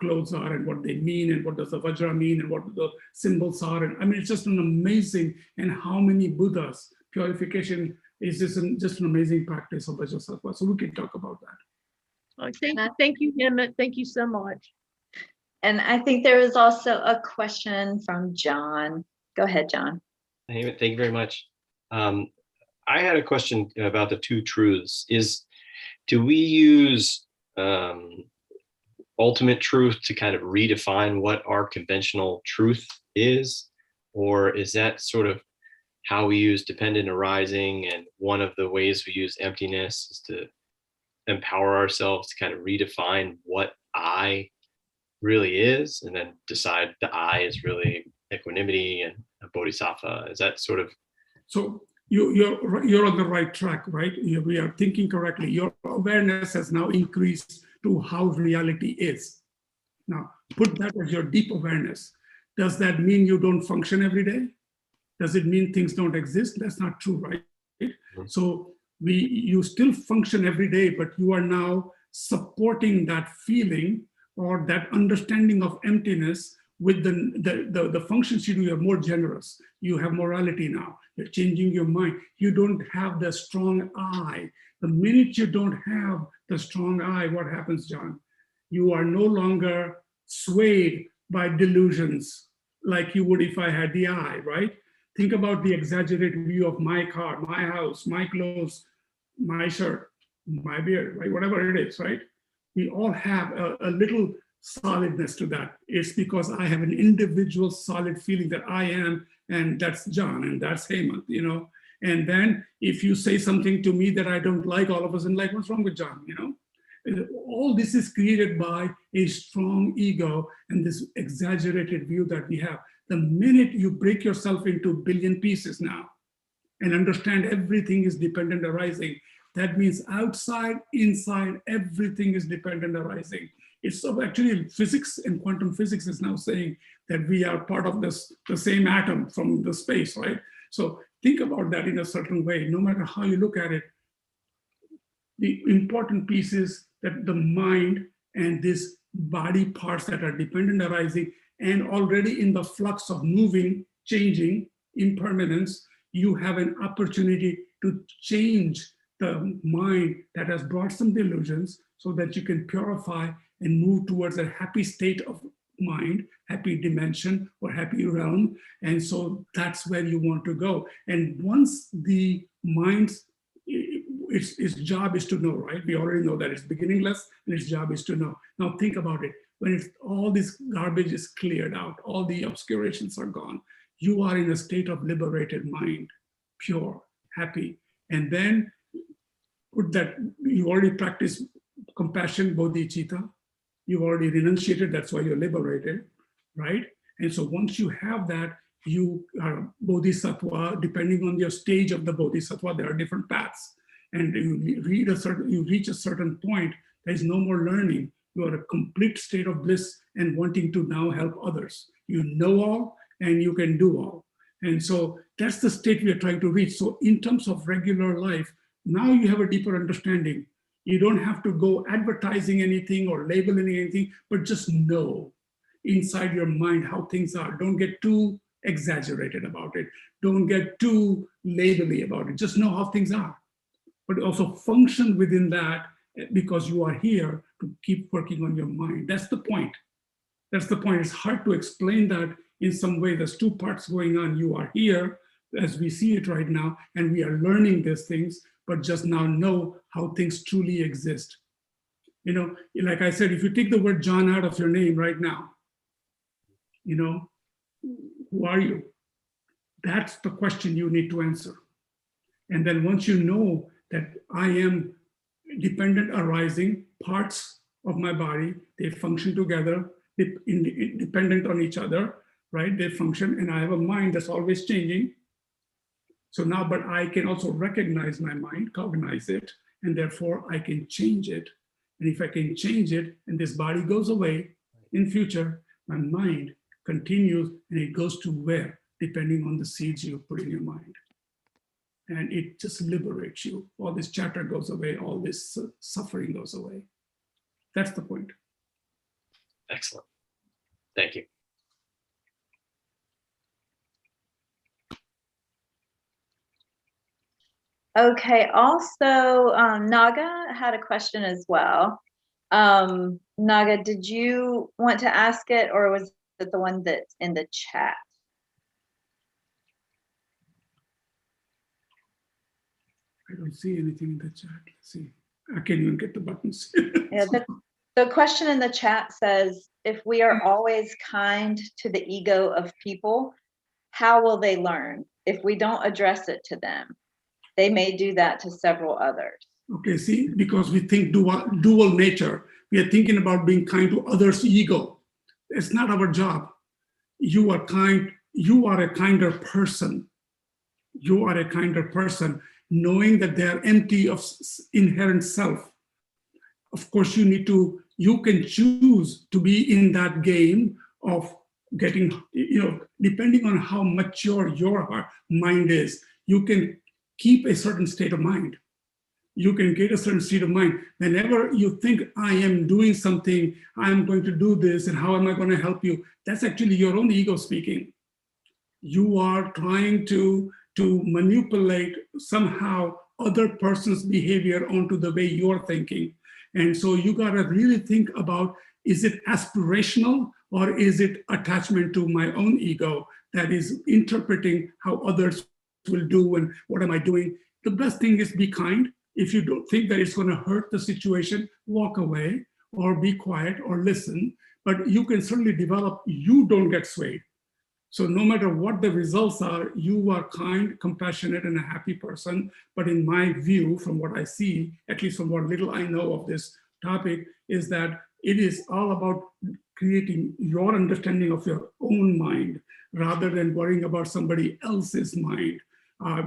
clothes are and what they mean and what does the Vajra mean and what the symbols are. And I mean, it's just an amazing, and how many Buddhas, purification is just an amazing practice of Vajrasattva. So we can talk about that. Thank you, Hemant. Thank you so much. And I think there is also a question from John. Go ahead, John. Thank you very much. I had a question about the two truths. Do we use ultimate truth to kind of redefine what our conventional truth is? Or is that sort of how we use dependent arising? And one of the ways we use emptiness is to empower ourselves to kind of redefine what I really is, and then decide the I is really equanimity and a bodhisattva. Is that sort of? So you're on the right track, right? We are thinking correctly. Your awareness has now increased to how reality is. Now, put that as your deep awareness. Does that mean you don't function every day? Does it mean things don't exist? That's not true, right? Mm-hmm. So you still function every day, but you are now supporting that feeling or that understanding of emptiness with the functions you do. You're more generous. You have morality now. You're changing your mind. You don't have the strong I. The minute you don't have the strong I, what happens, John? You are no longer swayed by delusions like you would if I had the I, right? Think about the exaggerated view of my car, my house, my clothes, my shirt, my beard, right? Whatever it is, right? We all have a little solidness to that. It's because I have an individual solid feeling that I am, and that's John, and that's Hemant, And then if you say something to me that I don't like, all of a sudden, like, what's wrong with John, All this is created by a strong ego and this exaggerated view that we have. The minute you break yourself into a billion pieces now and understand everything is dependent arising, that means outside, inside, everything is dependent arising. It's actually physics and quantum physics is now saying that we are part of the same atom from the space, right? So think about that in a certain way. No matter how you look at it, the important piece is that the mind and these body parts that are dependent arising and already in the flux of moving, changing, impermanence, you have an opportunity to change the mind that has brought some delusions so that you can purify and move towards a happy state of mind, happy dimension or happy realm. And so that's where you want to go. And once the mind its job is to know, right? We already know that it's beginningless and its job is to know. Now think about it. When it's, all this garbage is cleared out, all the obscurations are gone, you are in a state of liberated mind, pure, happy. And then put that, you already practice compassion, bodhicitta, you've already renunciated, that's why you're liberated, right? And so once you have that, you are bodhisattva. Depending on your stage of the bodhisattva, there are different paths. And you reach a certain point, there is no more learning. You are a complete state of bliss and wanting to now help others. You know all and you can do all. And so that's the state we are trying to reach. So in terms of regular life, now you have a deeper understanding. You don't have to go advertising anything or labeling anything, but just know inside your mind how things are. Don't get too exaggerated about it. Don't get too labely about it. Just know how things are. But also function within that because you are here to keep working on your mind. That's the point. That's the point. It's hard to explain that in some way. There's two parts going on. You are here as we see it right now, and we are learning these things, but just now know how things truly exist. You know, like I said, if you take the word John out of your name right now, you know, who are you? That's the question you need to answer. And then once you know that I am dependent arising, parts of my body, they function together, dependent on each other, right? They function, and I have a mind that's always changing. So now, but I can also recognize my mind, cognize it, and therefore I can change it. And if I can change it and this body goes away in future, my mind continues and it goes to where? Depending on the seeds you put in your mind. And it just liberates you. All this chatter goes away, all this suffering goes away. That's the point. Excellent. Thank you. Okay, also Naga had a question as well. Naga, did you want to ask it, or was it the one that's in the chat? I don't see anything in the chat. Let's see. I can't even get the buttons. Yeah, the question in the chat says, if we are always kind to the ego of people, how will they learn? If we don't address it to them, they may do that to several others. Okay, see, because we think dual nature, we are thinking about being kind to others' ego. It's not our job. You are kind, you are a kinder person. You are a kinder person, knowing that they are empty of inherent self. Of course, you can choose to be in that game of getting, depending on how mature your mind is, you can keep a certain state of mind. You can get a certain state of mind. Whenever you think, I am doing something, I'm going to do this, and how am I going to help you? That's actually your own ego speaking. You are trying to manipulate somehow other person's behavior onto the way you're thinking. And so you got to really think about, is it aspirational or is it attachment to my own ego that is interpreting how others will do and what am I doing? The best thing is be kind. If you don't think that it's going to hurt the situation, walk away or be quiet or listen. But you can certainly develop, you don't get swayed. So no matter what the results are, you are kind, compassionate, and a happy person. But in my view, from what I see, at least from what little I know of this topic, is that it is all about creating your understanding of your own mind rather than worrying about somebody else's mind.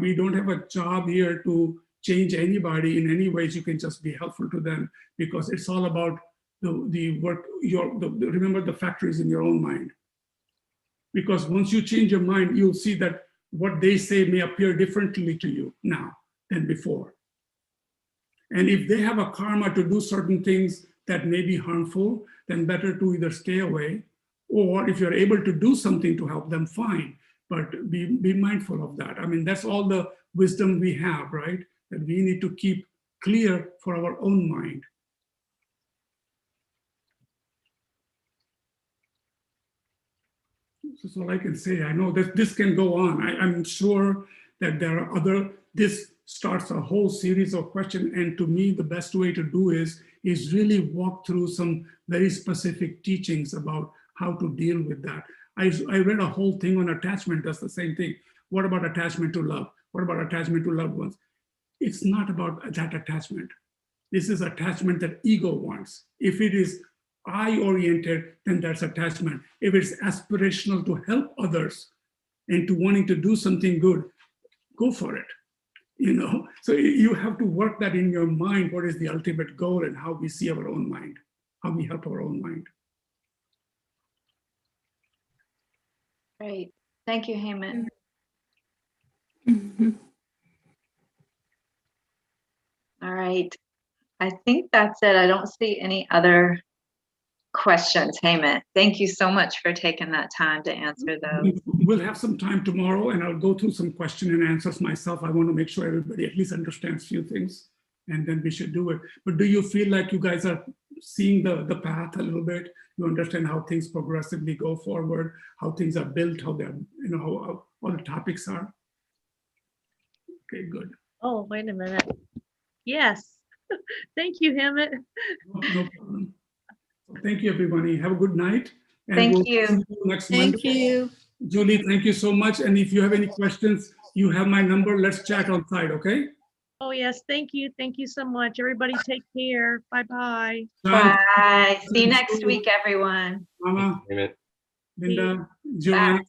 We don't have a job here to change anybody in any ways. You can just be helpful to them because it's all about the work, remember the factories in your own mind. Because once you change your mind, you'll see that what they say may appear differently to you now than before. And if they have a karma to do certain things that may be harmful, then better to either stay away, or if you're able to do something to help them, fine, but be mindful of that. I mean, that's all the wisdom we have, right? That we need to keep clear for our own mind. That's all I can say. I know that this can go on. I'm sure that there are other, this starts a whole series of questions. And to me, the best way to do is really walk through some very specific teachings about how to deal with that. I read a whole thing on attachment, does the same thing. What about attachment to love? What about attachment to loved ones? It's not about that attachment. This is attachment that ego wants. If it is I-oriented, then that's attachment. If it's aspirational to help others and to wanting to do something good, go for it. You know, so you have to work that in your mind. What is the ultimate goal and how we see our own mind, how we help our own mind. Great. Thank you, Hemant. All right. I think that's it. I don't see any other questions. Hemant, thank you so much for taking that time to answer those. We'll have some time tomorrow and I'll go through some question and answers myself. I want to make sure everybody at least understands a few things and then we should do it. But do you feel like you guys are seeing the path a little bit? You understand how things progressively go forward, how things are built, how they're, you know, how all the topics are? Okay, good. Oh, wait a minute. Yes. Thank you, Hemant. No problem. So thank you, everybody. Have a good night. And Thank we'll you. see you next Thank Monday. you. Julie, thank you so much. And if you have any questions, you have my number. Let's chat on site, okay? Oh, yes. Thank you. Thank you so much. Everybody take care. Bye-bye. John, Bye. See you next week, everyone. Mama, Amen. Linda, Joanna.